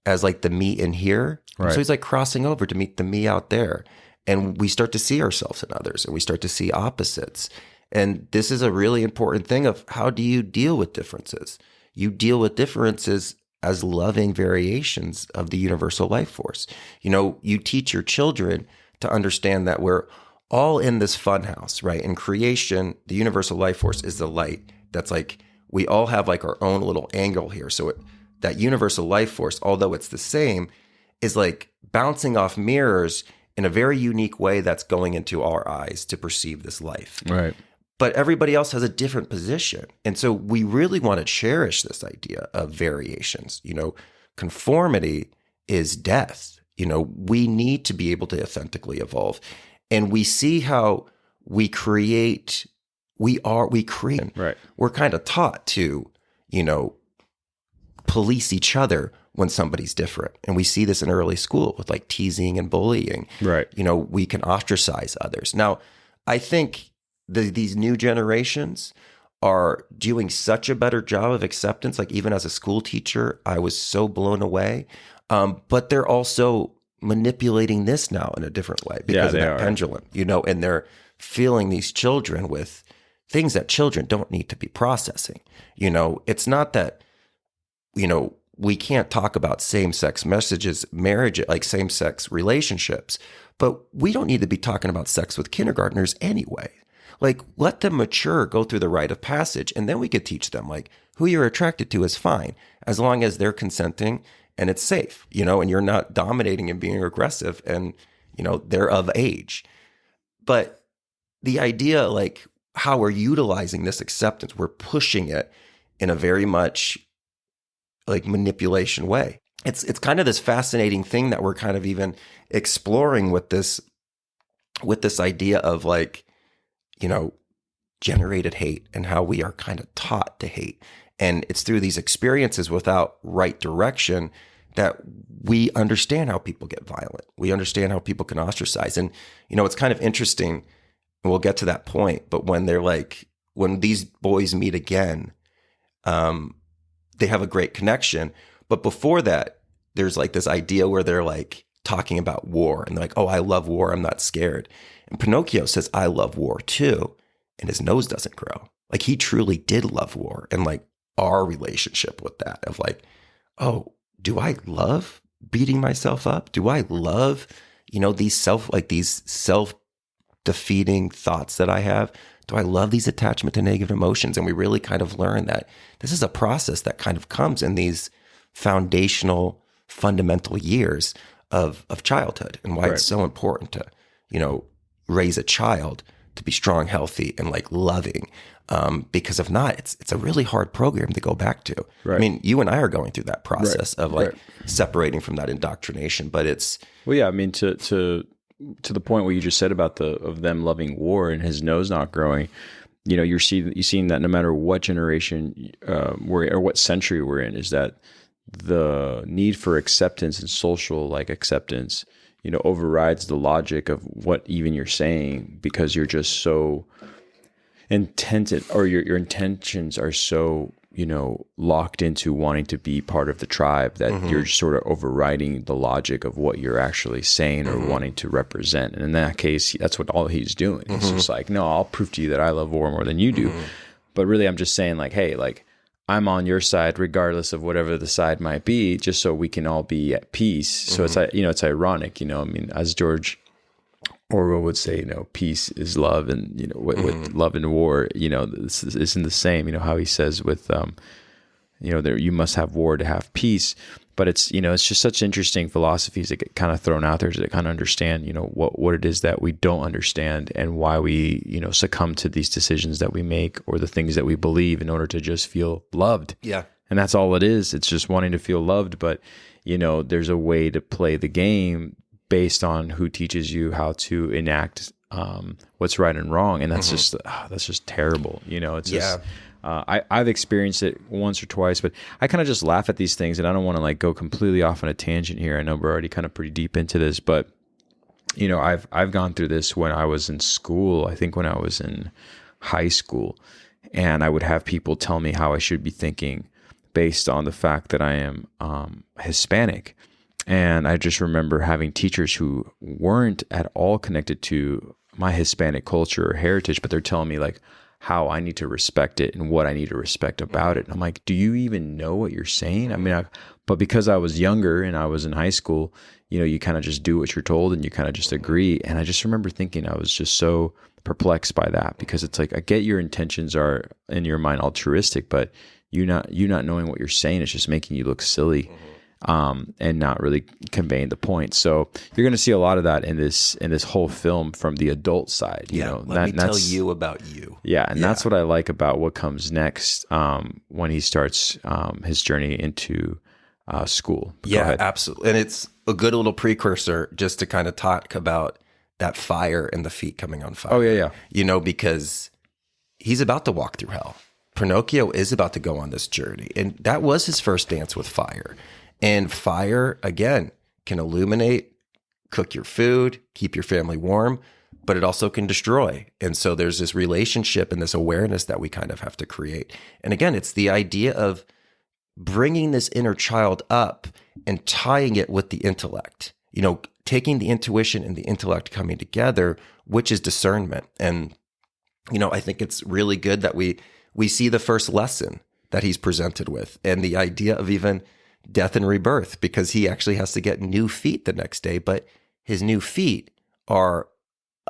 as like the me in here. Right. So he's like crossing over to meet the me out there. And we start to see ourselves in others and we start to see opposites. And this is a really important thing of how do you deal with differences? You deal with differences as loving variations of the universal life force. You know, you teach your children to understand that we're all in this fun house, right? In creation, the universal life force is the light. That's like, we all have like our own little angle here. So that universal life force, although it's the same, is like bouncing off mirrors in a very unique way that's going into our eyes to perceive this life. Right. But everybody else has a different position. And so we really want to cherish this idea of variations, you know, conformity is death. We need to be able to authentically evolve. And we see how we create. Right. We're kind of taught to, police each other when somebody's different. And we see this in early school with like teasing and bullying. Right. We can ostracize others. Now, I think these new generations are doing such a better job of acceptance. Like even as a school teacher, I was so blown away. But they're also manipulating this now in a different way because of that pendulum, and they're filling these children with things that children don't need to be processing. It's not that, we can't talk about same-sex messages, marriage, like same-sex relationships, but we don't need to be talking about sex with kindergartners anyway. Like, let them mature, go through the rite of passage, and then we could teach them, like, who you're attracted to is fine, as long as they're consenting and it's safe, and you're not dominating and being aggressive and, they're of age. But the idea, like, how we're utilizing this acceptance, we're pushing it in a very much like manipulation way. It's kind of this fascinating thing that we're kind of even exploring with this idea of like, generated hate and how we are kind of taught to hate. And it's through these experiences without right direction that we understand how people get violent. We understand how people can ostracize. And, it's kind of interesting, and we'll get to that point, but when these boys meet again, they have a great connection. But before that, there's like this idea where they're like talking about war and they're like, oh, I love war. I'm not scared. And Pinocchio says, I love war too. And his nose doesn't grow. Like he truly did love war. And like our relationship with that of like, oh, do I love beating myself up? Do I love, these self-defeating thoughts that I have? Do I love these attachment to negative emotions? And we really kind of learn that this is a process that kind of comes in these foundational, fundamental years of childhood, and why it's so important to, raise a child to be strong, healthy, and like loving. Because if not, it's a really hard program to go back to. Right. I mean, you and I are going through that process of like separating from that indoctrination, but it's. Well, yeah, I mean, to the point what you just said about of them loving war and his nose not growing, you're seeing that no matter what generation or what century we're in, is that the need for acceptance and social like acceptance, overrides the logic of what even you're saying, because you're just so intended, or your intentions are so locked into wanting to be part of the tribe that you're sort of overriding the logic of what you're actually saying or wanting to represent. And in that case, that's what all he's doing. It's just like, no, I'll prove to you that I love war more than you do. But really, I'm just saying like, hey, like I'm on your side regardless of whatever the side might be, just so we can all be at peace. So it's, it's ironic, I mean, as George Orwell would say, peace is love, and with love and war, this isn't the same. How he says with, there you must have war to have peace. But it's it's just such interesting philosophies that get kind of thrown out there to kind of understand what it is that we don't understand, and why we succumb to these decisions that we make or the things that we believe in order to just feel loved. Yeah, and that's all it is. It's just wanting to feel loved. But there's a way to play the game based on who teaches you how to enact what's right and wrong, and that's just terrible. It's just I've experienced it once or twice, but I kind of just laugh at these things, and I don't want to like go completely off on a tangent here. I know we're already kind of pretty deep into this, but I've gone through this when I was in school. I think when I was in high school, and I would have people tell me how I should be thinking based on the fact that I am Hispanic. And I just remember having teachers who weren't at all connected to my Hispanic culture or heritage, but they're telling me like how I need to respect it and what I need to respect about it. And I'm like, do you even know what you're saying? I mean, but because I was younger and I was in high school, you kind of just do what you're told and you kind of just agree. And I just remember thinking I was just so perplexed by that, because it's like, I get your intentions are in your mind altruistic, but you not knowing what you're saying is just making you look silly. And not really conveying the point. So you're going to see a lot of that in this whole film from the adult side. Let me tell you about you. Yeah, and that's what I like about what comes next when he starts his journey into school. But go Yeah, ahead. absolutely. And it's a good little precursor just to kind of talk about that fire and the feet coming on fire. Oh, yeah. Because he's about to walk through hell. Pinocchio is about to go on this journey. And that was his first dance with fire. And fire, again, can illuminate, cook your food, keep your family warm, but it also can destroy. And so there's this relationship and this awareness that we kind of have to create. And again, it's the idea of bringing this inner child up and tying it with the intellect, taking the intuition and the intellect coming together, which is discernment. And, I think it's really good that we see the first lesson that he's presented with and the idea of even death and rebirth, because he actually has to get new feet the next day, but his new feet are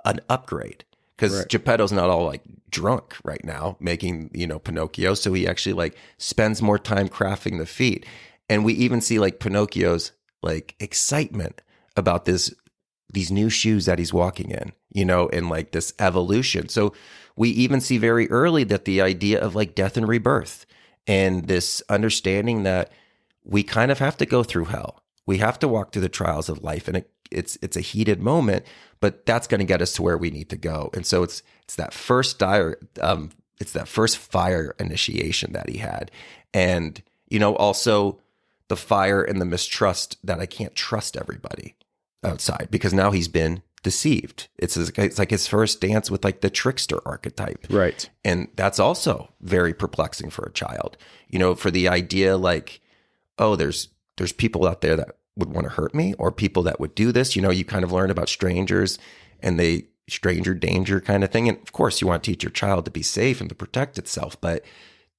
an upgrade because Right. Geppetto's not all like drunk right now making, Pinocchio. So he actually like spends more time crafting the feet. And we even see like Pinocchio's like excitement about these new shoes that he's walking in, and like this evolution. So we even see very early that the idea of like death and rebirth and this understanding that we kind of have to go through hell. We have to walk through the trials of life, and it's a heated moment, but that's going to get us to where we need to go. And so it's that first it's that first fire initiation that he had, and also the fire and the mistrust that I can't trust everybody outside because now he's been deceived. It's like his first dance with like the trickster archetype, Right. and that's also very perplexing for a child. For the idea like, oh, there's people out there that would want to hurt me, or people that would do this. You kind of learn about strangers and stranger danger kind of thing. And of course you want to teach your child to be safe and to protect itself. But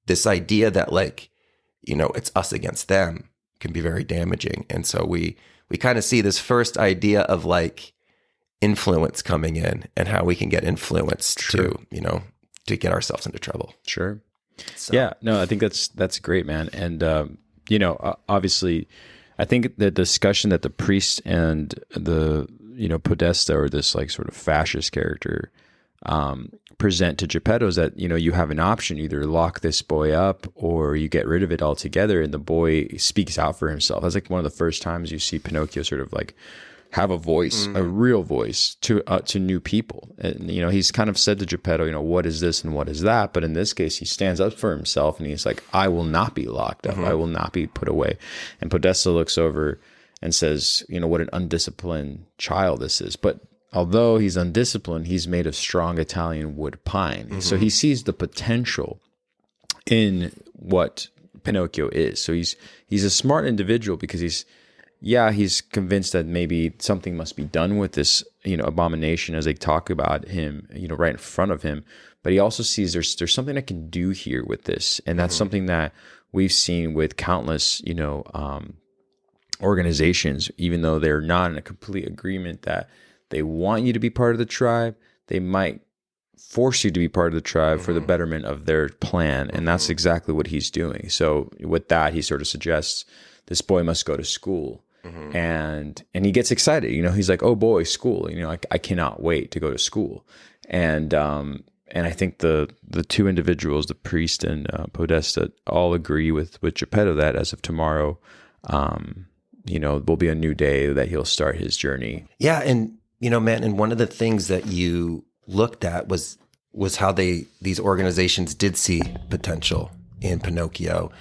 this idea that like, it's us against them can be very damaging. And so we kind of see this first idea of like influence coming in and how we can get influenced to get ourselves into trouble. Sure. So. Yeah, no, I think that's great, man. And, obviously I think the discussion that the priest and the, Podesta, or this like sort of fascist character, present to Geppetto is that, you have an option, either lock this boy up or you get rid of it altogether. And the boy speaks out for himself. That's like one of the first times you see Pinocchio sort of like have a voice, a real voice to new people. And, he's kind of said to Geppetto, what is this and what is that? But in this case, he stands up for himself and he's like, I will not be locked up. I will not be put away. And Podesta looks over and says, what an undisciplined child this is. But although he's undisciplined, he's made of strong Italian wood pine. So he sees the potential in what Pinocchio is. So he's a smart individual because he's convinced that maybe something must be done with this, abomination as they talk about him, right in front of him. But he also sees there's something I can do here with this. And that's something that we've seen with countless, organizations, even though they're not in a complete agreement that they want you to be part of the tribe, they might force you to be part of the tribe for the betterment of their plan. And that's exactly what he's doing. So with that, he sort of suggests this boy must go to school. And he gets excited, he's like, oh boy, school, I cannot wait to go to school. And I think the two individuals, the priest and Podesta, all agree with Geppetto that as of tomorrow, will be a new day that he'll start his journey. Yeah. And, man, and one of the things that you looked at was how these organizations did see potential in Pinocchio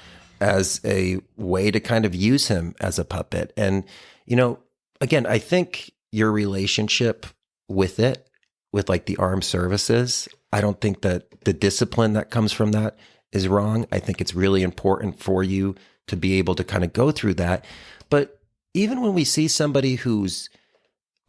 as a way to kind of use him as a puppet. And, again, I think your relationship with like the armed services, I don't think that the discipline that comes from that is wrong. I think it's really important for you to be able to kind of go through that. But even when we see somebody who's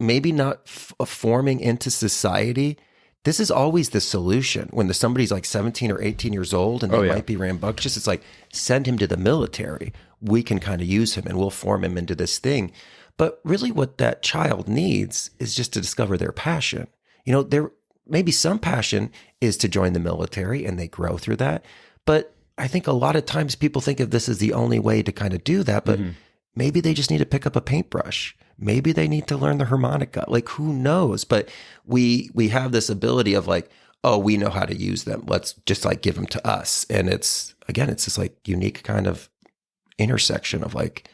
maybe not forming into society, this is always the solution. When somebody's like 17 or 18 years old and they might be rambunctious, it's like, send him to the military. We can kind of use him and we'll form him into this thing. But really what that child needs is just to discover their passion. There maybe some passion is to join the military and they grow through that. But I think a lot of times people think of this as the only way to kind of do that. But maybe they just need to pick up a paintbrush. Maybe they need to learn the harmonica. Like, who knows? But we have this ability of like, oh, we know how to use them. Let's just like give them to us. And it's this like unique kind of intersection of like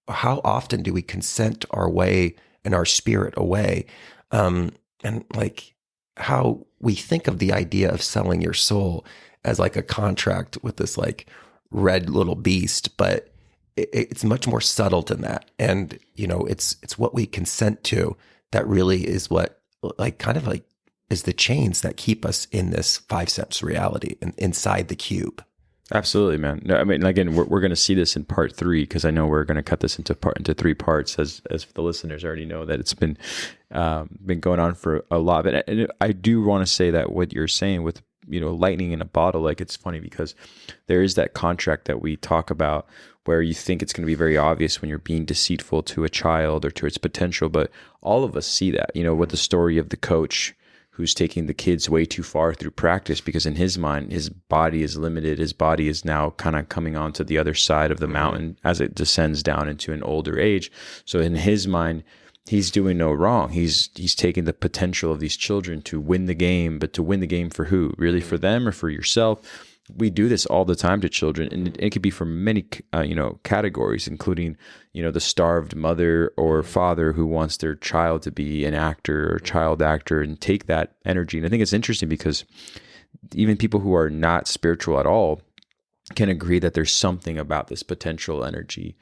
how often do we consent our way and our spirit away? And like how we think of the idea of selling your soul as like a contract with this like red little beast, but it's much more subtle than that. And, it's what we consent to that really is what like kind of like is the chains that keep us in this 5 sense reality and inside the cube. Absolutely, man. No, I mean, again, we're going to see this in part 3, because I know we're going to cut this into 3 parts, as the listeners already know that it's been going on for a lot. But I do want to say that what you're saying with lightning in a bottle, like, it's funny because there is that contract that we talk about where you think it's going to be very obvious when you're being deceitful to a child or to its potential, but all of us see that. With the story of the coach who's taking the kids way too far through practice, because in his mind, his body is limited. His body is now kind of coming onto the other side of the mountain as it descends down into an older age. So in his mind, he's doing no wrong. He's taking the potential of these children to win the game, but to win the game for who? Really, for them or for yourself? We do this all the time to children, and it could be for many, categories, including, the starved mother or father who wants their child to be an actor or child actor and take that energy. And I think it's interesting because even people who are not spiritual at all can agree that there's something about this potential energy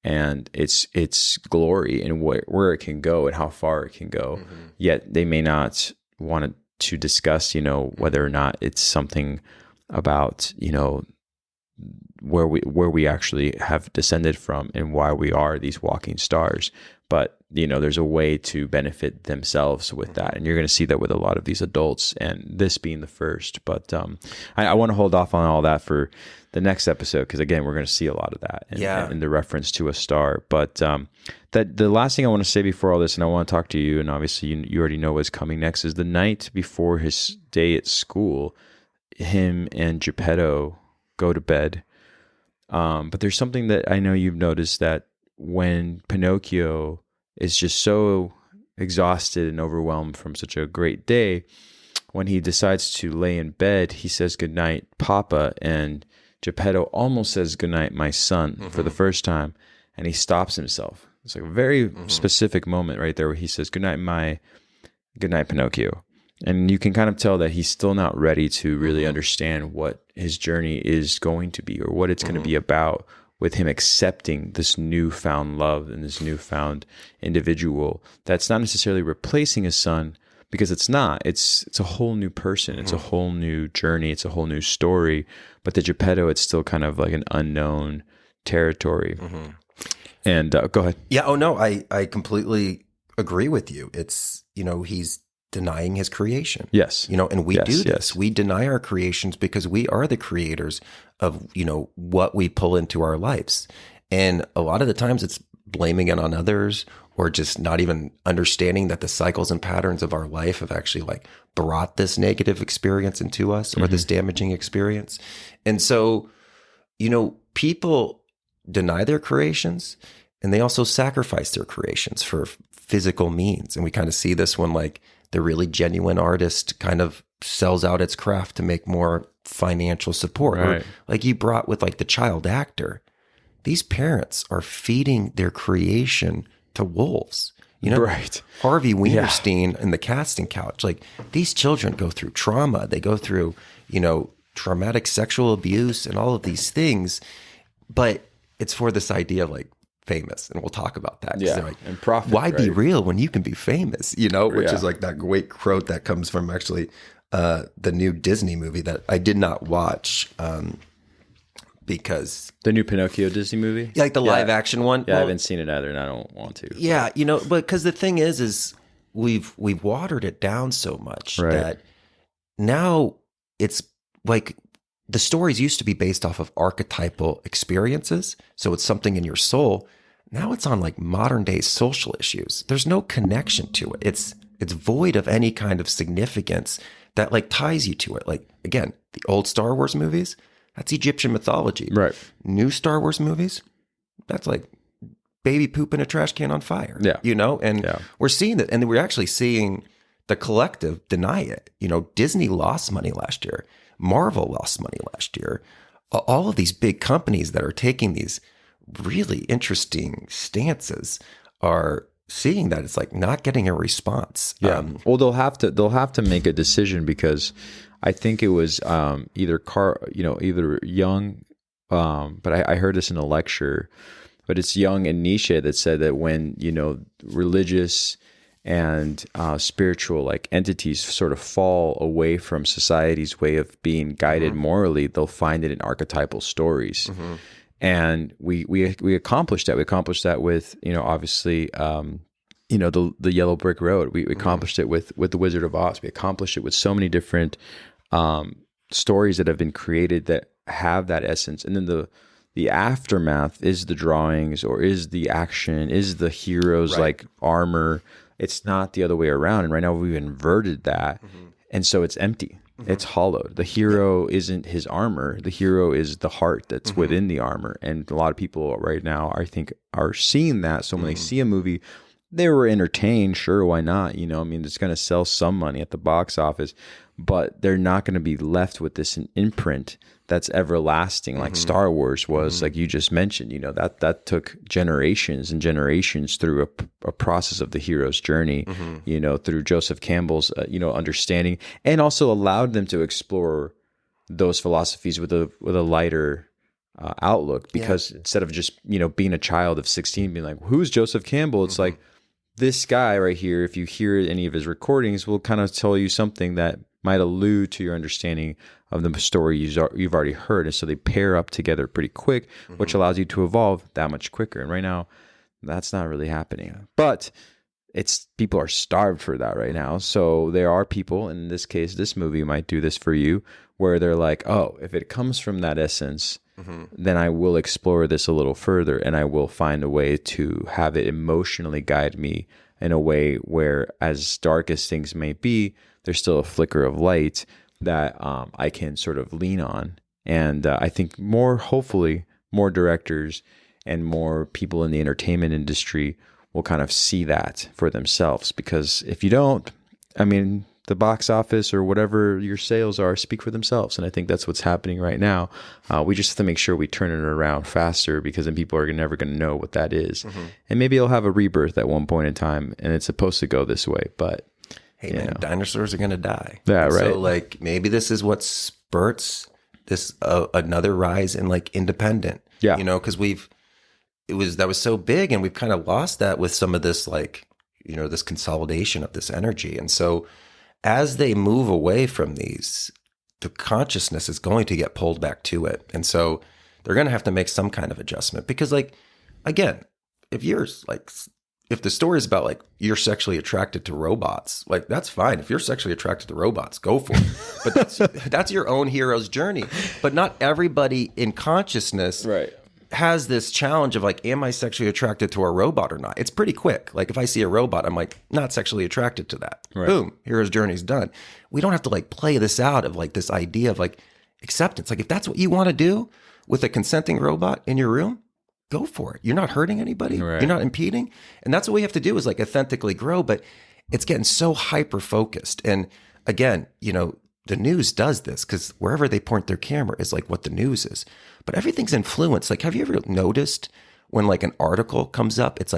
and its glory and where it can go and how far it can go. Yet they may not want to discuss, whether or not it's something about where we actually have descended from and why we are these walking stars. But there's a way to benefit themselves with that, and you're going to see that with a lot of these adults, and this being the first. But I want to hold off on all that for the next episode, because again, we're going to see a lot of that in the reference to a star. But that the last thing I want to say before all this, and I want to talk to you, and obviously you already know what's coming next, is the night before his day at school, him and Geppetto go to bed. But there's something that I know you've noticed, that when Pinocchio is just so exhausted and overwhelmed from such a great day, when he decides to lay in bed, he says, "Good night, Papa," and Geppetto almost says, "Good night, my son," for the first time, and he stops himself. It's like a very specific moment right there where he says, "Good night, Pinocchio." And you can kind of tell that he's still not ready to really understand what his journey is going to be, or what it's going to be about, with him accepting this newfound love and this newfound individual that's not necessarily replacing his son, because it's not. It's a whole new person. It's a whole new journey. It's a whole new story. But to Geppetto, it's still kind of like an unknown territory. And go ahead. Yeah. Oh, no, I completely agree with you. It's, he's denying his creation. Yes. And we do this. Yes. We deny our creations because we are the creators of, what we pull into our lives. And a lot of the times it's blaming it on others, or just not even understanding that the cycles and patterns of our life have actually like brought this negative experience into us, or this damaging experience. And so, people deny their creations, and they also sacrifice their creations for physical means. And we kind of see this when like the really genuine artist kind of sells out its craft to make more financial support. Right. Or like you brought with like the child actor, these parents are feeding their creation to wolves. Right. Harvey Weinstein and the casting couch, like these children go through trauma. They go through, traumatic sexual abuse and all of these things, but it's for this idea of like famous, and we'll talk about that. Yeah, like, and profit. Why be right? real when you can be famous? Which is like that great quote that comes from actually the new Disney movie that I did not watch because the new Pinocchio Disney movie, like the live action one. Yeah, I haven't seen it either, and I don't want to. Yeah, but because the thing is we've watered it down so much that now it's like the stories used to be based off of archetypal experiences. So it's something in your soul. Now it's on like modern day social issues. There's no connection to it. It's void of any kind of significance that like ties you to it. Like again, the old Star Wars movies, that's Egyptian mythology. Right. New Star Wars movies, that's like baby poop in a trash can on fire. Yeah. And we're seeing that, and we're actually seeing the collective deny it. Disney lost money last year. Marvel lost money last year. All of these big companies that are taking these really interesting stances are seeing that it's like not getting a response. Yeah. Well, they'll have to make a decision, because I think it was either Jung, but I heard this in a lecture, but it's Jung and Nietzsche that said that when, religious and spiritual like entities sort of fall away from society's way of being guided morally, they'll find it in archetypal stories. And we accomplished that. We accomplished that with, obviously, the Yellow Brick Road. We accomplished it with the Wizard of Oz. We accomplished it with so many different stories that have been created that have that essence. And then the aftermath is the drawings, or is the action, is the hero's like armor. It's not the other way around. And right now we've inverted that. And so it's empty. It's hollowed. The hero isn't his armor. The hero is the heart that's within the armor. And a lot of people right now, I think, are seeing that. So when they see a movie, they were entertained. Sure, why not? It's going to sell some money at the box office, but they're not going to be left with this imprint that's everlasting, like Star Wars was, like you just mentioned. That took generations and generations through a process of the hero's journey, through Joseph Campbell's, understanding, and also allowed them to explore those philosophies with a lighter outlook, because instead of just, being a child of 16, being like, who's Joseph Campbell? It's like, this guy right here, if you hear any of his recordings, will kind of tell you something that might allude to your understanding of the story you've already heard. And so they pair up together pretty quick, which allows you to evolve that much quicker. And right now, that's not really happening. But people are starved for that right now. So there are people, in this case, this movie might do this for you, where they're like, oh, if it comes from that essence, then I will explore this a little further, and I will find a way to have it emotionally guide me in a way where, as dark as things may be, there's still a flicker of light that I can sort of lean on. And I think hopefully more directors and more people in the entertainment industry will kind of see that for themselves. Because if you don't, the box office or whatever your sales are speak for themselves. And I think that's what's happening right now. We just have to make sure we turn it around faster, because then people are never going to know what that is. And maybe it'll have a rebirth at one point in time, and it's supposed to go this way. But hey, man, dinosaurs are going to die. Yeah, right. So maybe this is what spurts this another rise in independent. Yeah. Because that was so big, and we've kind of lost that with some of this this consolidation of this energy. And so as they move away from these, the consciousness is going to get pulled back to it. And so they're going to have to make some kind of adjustment, because again, if the story is about you're sexually attracted to robots, that's fine. If you're sexually attracted to robots, go for it. But that's your own hero's journey. But not everybody in consciousness has this challenge of am I sexually attracted to a robot or not? It's pretty quick. If I see a robot, I'm not sexually attracted to that. Right. Boom, hero's journey's done. We don't have to play this out of this idea of acceptance. If that's what you want to do with a consenting robot in your room, go for it. You're not hurting anybody. Right. You're not impeding. And that's what we have to do is authentically grow. But it's getting so hyper focused. And again, the news does this, because wherever they point their camera is what the news is. But everything's influenced. Have you ever noticed when an article comes up, it's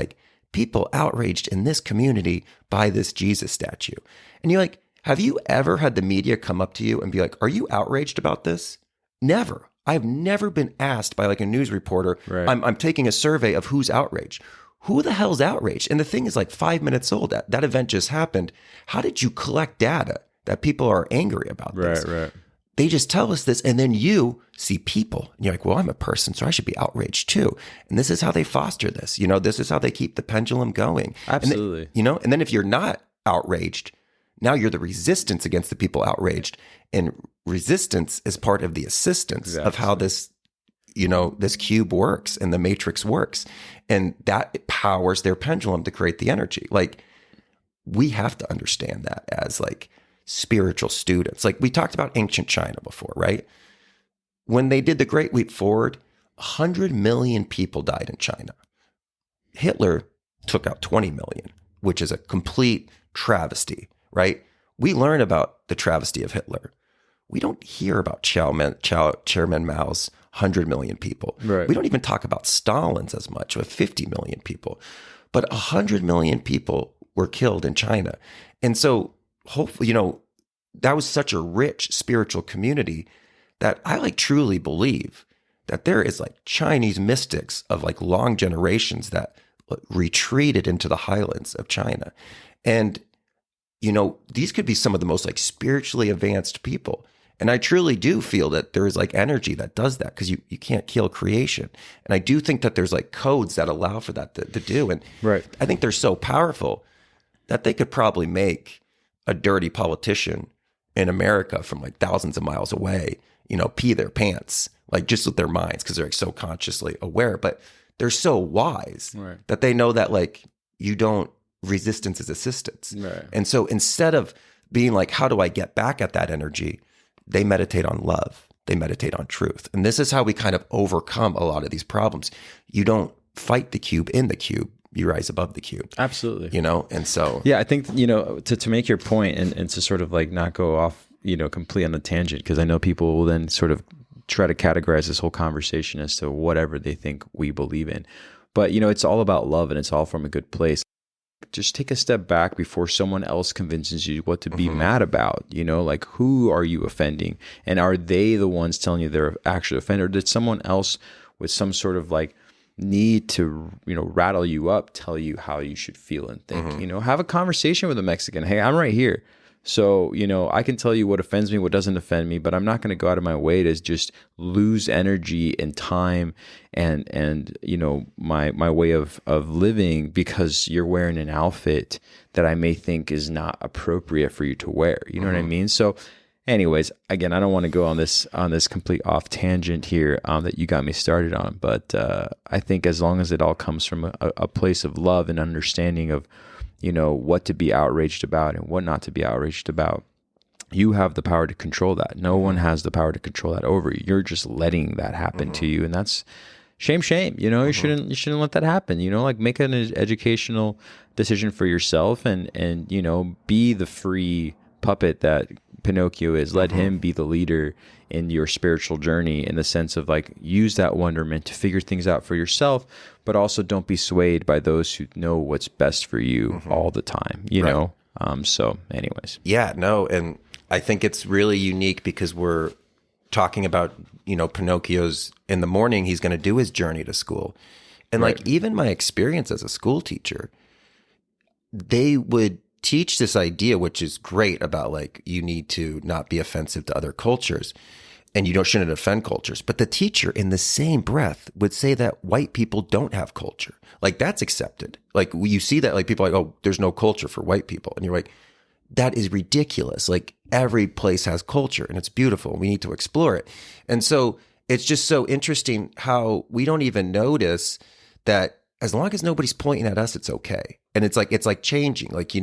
people outraged in this community by this Jesus statue. And you're have you ever had the media come up to you and be are you outraged about this? Never. I've never been asked by a news reporter, right. I'm taking a survey of who's outraged. Who the hell's outraged? And the thing is 5 minutes old. That event just happened. How did you collect data that people are angry about this? Right. They just tell us this, and then you see people, and you're well, I'm a person, so I should be outraged too. And this is how they foster this. This is how they keep the pendulum going. Absolutely. And then if you're not outraged, now you're the resistance against the people outraged. And resistance is part of the assistance of how this cube works and the matrix works. And that powers their pendulum to create the energy. We have to understand that as spiritual students. We talked about ancient China before, right? When they did the Great Leap Forward, 100 million people died in China. Hitler took out 20 million, which is a complete travesty, right? We learn about the travesty of Hitler. we don't hear about Chairman Mao's 100 million people. Right. We don't even talk about Stalin's as much with 50 million people. But 100 million people were killed in China. And so hopefully, that was such a rich spiritual community that I like truly believe that there is like Chinese mystics of like long generations that retreated into the highlands of China. And, these could be some of the most like spiritually advanced people. And I truly do feel that there is like energy that does that because you can't kill creation. And I do think that there's like codes that allow for that to do. And right. I think they're so powerful that they could probably make a dirty politician in America from like thousands of miles away, pee their pants, like just with their minds, because they're like so consciously aware. But they're so wise that they know that like resistance is assistance. Right. And so instead of being like, how do I get back at that energy? They meditate on love. They meditate on truth. And this is how we kind of overcome a lot of these problems. You don't fight the cube in the cube. You rise above the cube. Absolutely. And so. Yeah, I think, to make your point and to sort of like not go off, completely on a tangent, because I know people will then sort of try to categorize this whole conversation as to whatever they think we believe in. But, it's all about love and it's all from a good place. Just take a step back before someone else convinces you what to be mad about. Like, who are you offending? And are they the ones telling you they're actually offended? Or did someone else with some sort of like need to, rattle you up, tell you how you should feel and think? Have a conversation with a Mexican. Hey, I'm right here. So, I can tell you what offends me, what doesn't offend me, but I'm not going to go out of my way to just lose energy and time and my way of living because you're wearing an outfit that I may think is not appropriate for you to wear. You know what I mean? So anyways, again, I don't want to go on this complete off tangent here that you got me started on, but I think as long as it all comes from a place of love and understanding of what to be outraged about and what not to be outraged about, you have the power to control that. No one has the power to control that over you. You're just letting that happen to you. And that's shame. You shouldn't let that happen. Like make an educational decision for yourself and be the free puppet that Pinocchio is. Let him be the leader in your spiritual journey, in the sense of like use that wonderment to figure things out for yourself, but also don't be swayed by those who know what's best for you all the time, know? So anyways. Yeah, no. And I think it's really unique because we're talking about, Pinocchio's in the morning, he's going to do his journey to school. And like, even my experience as a school teacher, they would teach this idea, which is great, about like, you need to not be offensive to other cultures and you shouldn't offend cultures. But the teacher in the same breath would say that white people don't have culture. Like that's accepted. Like you see that, like people are like, oh, there's no culture for white people. And you're like, that is ridiculous. Like every place has culture and it's beautiful. We need to explore it. And so it's just so interesting how we don't even notice that as long as nobody's pointing at us, it's okay. And it's like changing, like,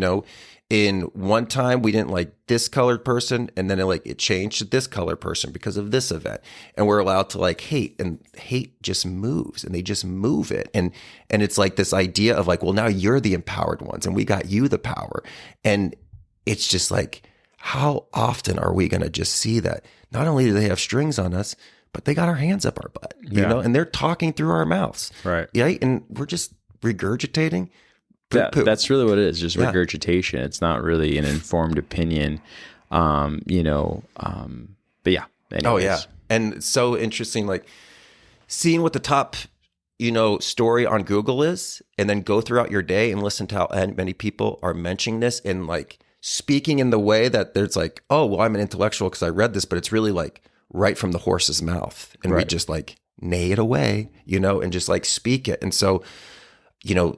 in one time we didn't like this colored person, and then it changed to this colored person because of this event. And we're allowed to like hate, and hate just moves, and they just move it. And it's like this idea of like, well, now you're the empowered ones and we got you the power. And it's just like, how often are we going to just see that not only do they have strings on us, but they got our hands up our butt, and they're talking through our mouths. Right. Yeah. And we're just regurgitating. That's really what it is, just regurgitation. It's not really an informed opinion, but yeah. Anyways. Oh yeah. And it's so interesting, like seeing what the top, story on Google is, and then go throughout your day and listen to how many people are mentioning this and like speaking in the way that there's like, oh, well, I'm an intellectual because I read this, but it's really like right from the horse's mouth. And we just like neigh it away, and just like speak it. And so,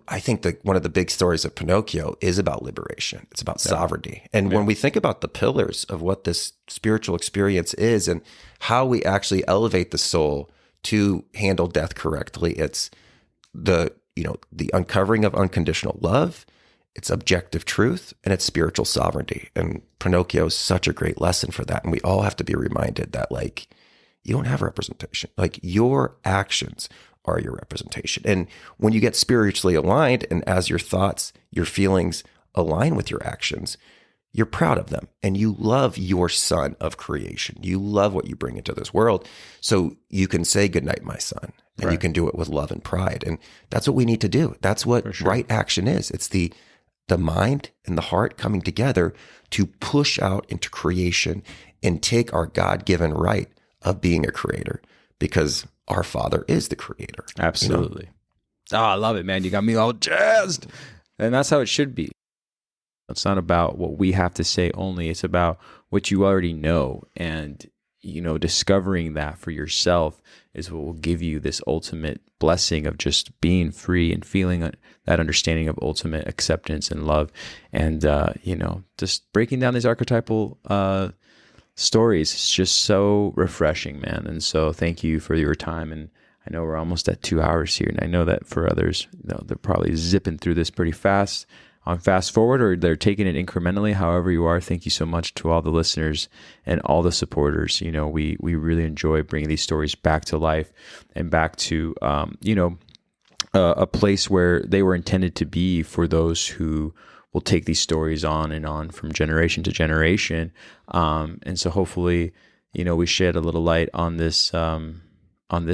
I think that one of the big stories of Pinocchio is about liberation. It's about sovereignty. And when we think about the pillars of what this spiritual experience is and how we actually elevate the soul to handle death correctly, it's the uncovering of unconditional love, it's objective truth, and it's spiritual sovereignty. And Pinocchio is such a great lesson for that. And we all have to be reminded that like, you don't have representation. Like your actions are your representation. And when you get spiritually aligned, and as your thoughts, your feelings align with your actions, you're proud of them and you love your son of creation. You love what you bring into this world. So you can say, good night, my son. And Right. you can do it with love and pride. And that's what we need to do. That's what sure. right action is. It's the mind and the heart coming together to push out into creation and take our God-given right of being a creator, because our Father is the creator. Absolutely. Oh, I love it, man. You got me all jazzed. And that's how it should be. It's not about what we have to say only. It's about what you already know. And, discovering that for yourself is what will give you this ultimate blessing of just being free and feeling that understanding of ultimate acceptance and love. And, just breaking down these archetypal stories is just so refreshing, man. And so thank you for your time. And I know we're almost at 2 hours here. And I know that for others, they're probably zipping through this pretty fast on fast forward, or they're taking it incrementally. However you are, thank you so much to all the listeners and all the supporters. We really enjoy bringing these stories back to life and back to, a place where they were intended to be for those who will take these stories on and on from generation to generation. And so hopefully, we shed a little light on this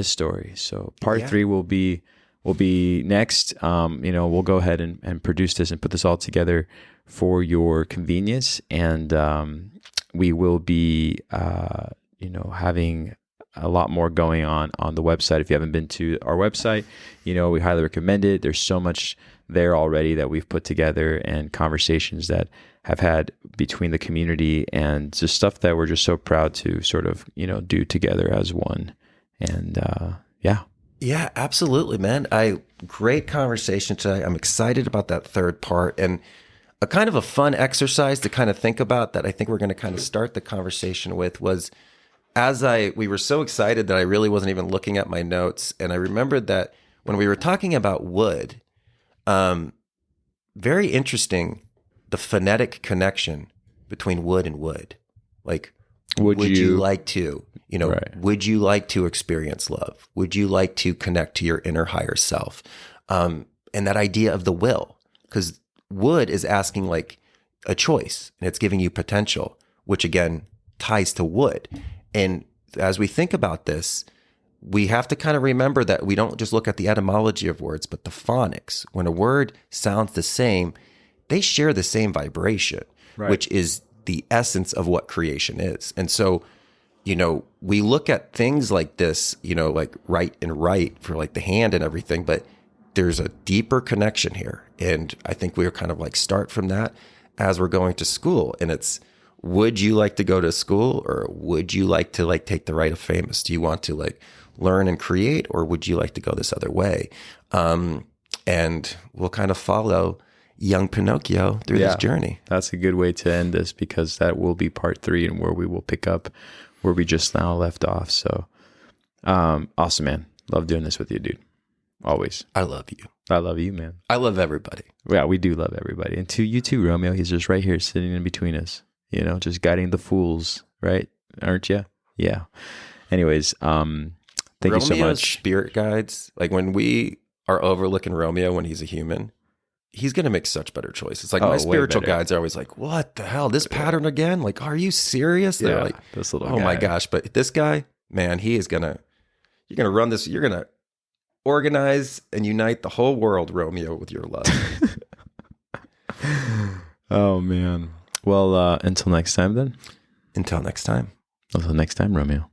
story. So part 3 will be next. We'll go ahead and produce this and put this all together for your convenience. And we will be, having a lot more going on the website. If you haven't been to our website, we highly recommend it. There's so much there already that we've put together, and conversations that have had between the community, and just stuff that we're just so proud to sort of, do together as one. And Yeah, absolutely, man. Great conversation today. I'm excited about that third part, and a kind of a fun exercise to kind of think about that I think we're going to kind of start the conversation with was, we were so excited that I really wasn't even looking at my notes. And I remembered that when we were talking about wood, very interesting, the phonetic connection between wood and wood. Like, would you like to, Right. Would you like to experience love? Would you like to connect to your inner higher self? And that idea of the will, because wood is asking like a choice, and it's giving you potential, which again ties to wood. And as we think about this, we have to kind of remember that we don't just look at the etymology of words, but the phonics. When a word sounds the same, they share the same vibration, Right. which is the essence of what creation is. And so, we look at things like this, like right and right for like the hand and everything, but there's a deeper connection here. And I think we're kind of like start from that as we're going to school. And it's, would you like to go to school, or would you like to like take the rite of famous? Do you want to like learn and create, or would you like to go this other way? And we'll kind of follow young Pinocchio through this journey. That's a good way to end this, because that will be part 3, and where we will pick up where we just now left off. So awesome, man. Love doing this with you, dude. Always. I love you. I love you, man. I love everybody. Yeah, we do love everybody. And to you too, Romeo. He's just right here sitting in between us, just guiding the fools, right? Aren't you? Yeah. Anyways, thank you so Romeo's much. Spirit guides, like when we are overlooking Romeo when he's a human, he's going to make such better choices. Like my spiritual guides are always like, what the hell? This pattern again? Like, are you serious? They're like, this little oh guy. my gosh. But this guy, man, you're going to run this. You're going to organize and unite the whole world, Romeo, with your love. Oh, man. Well, until next time then. Until next time. Until next time, Romeo.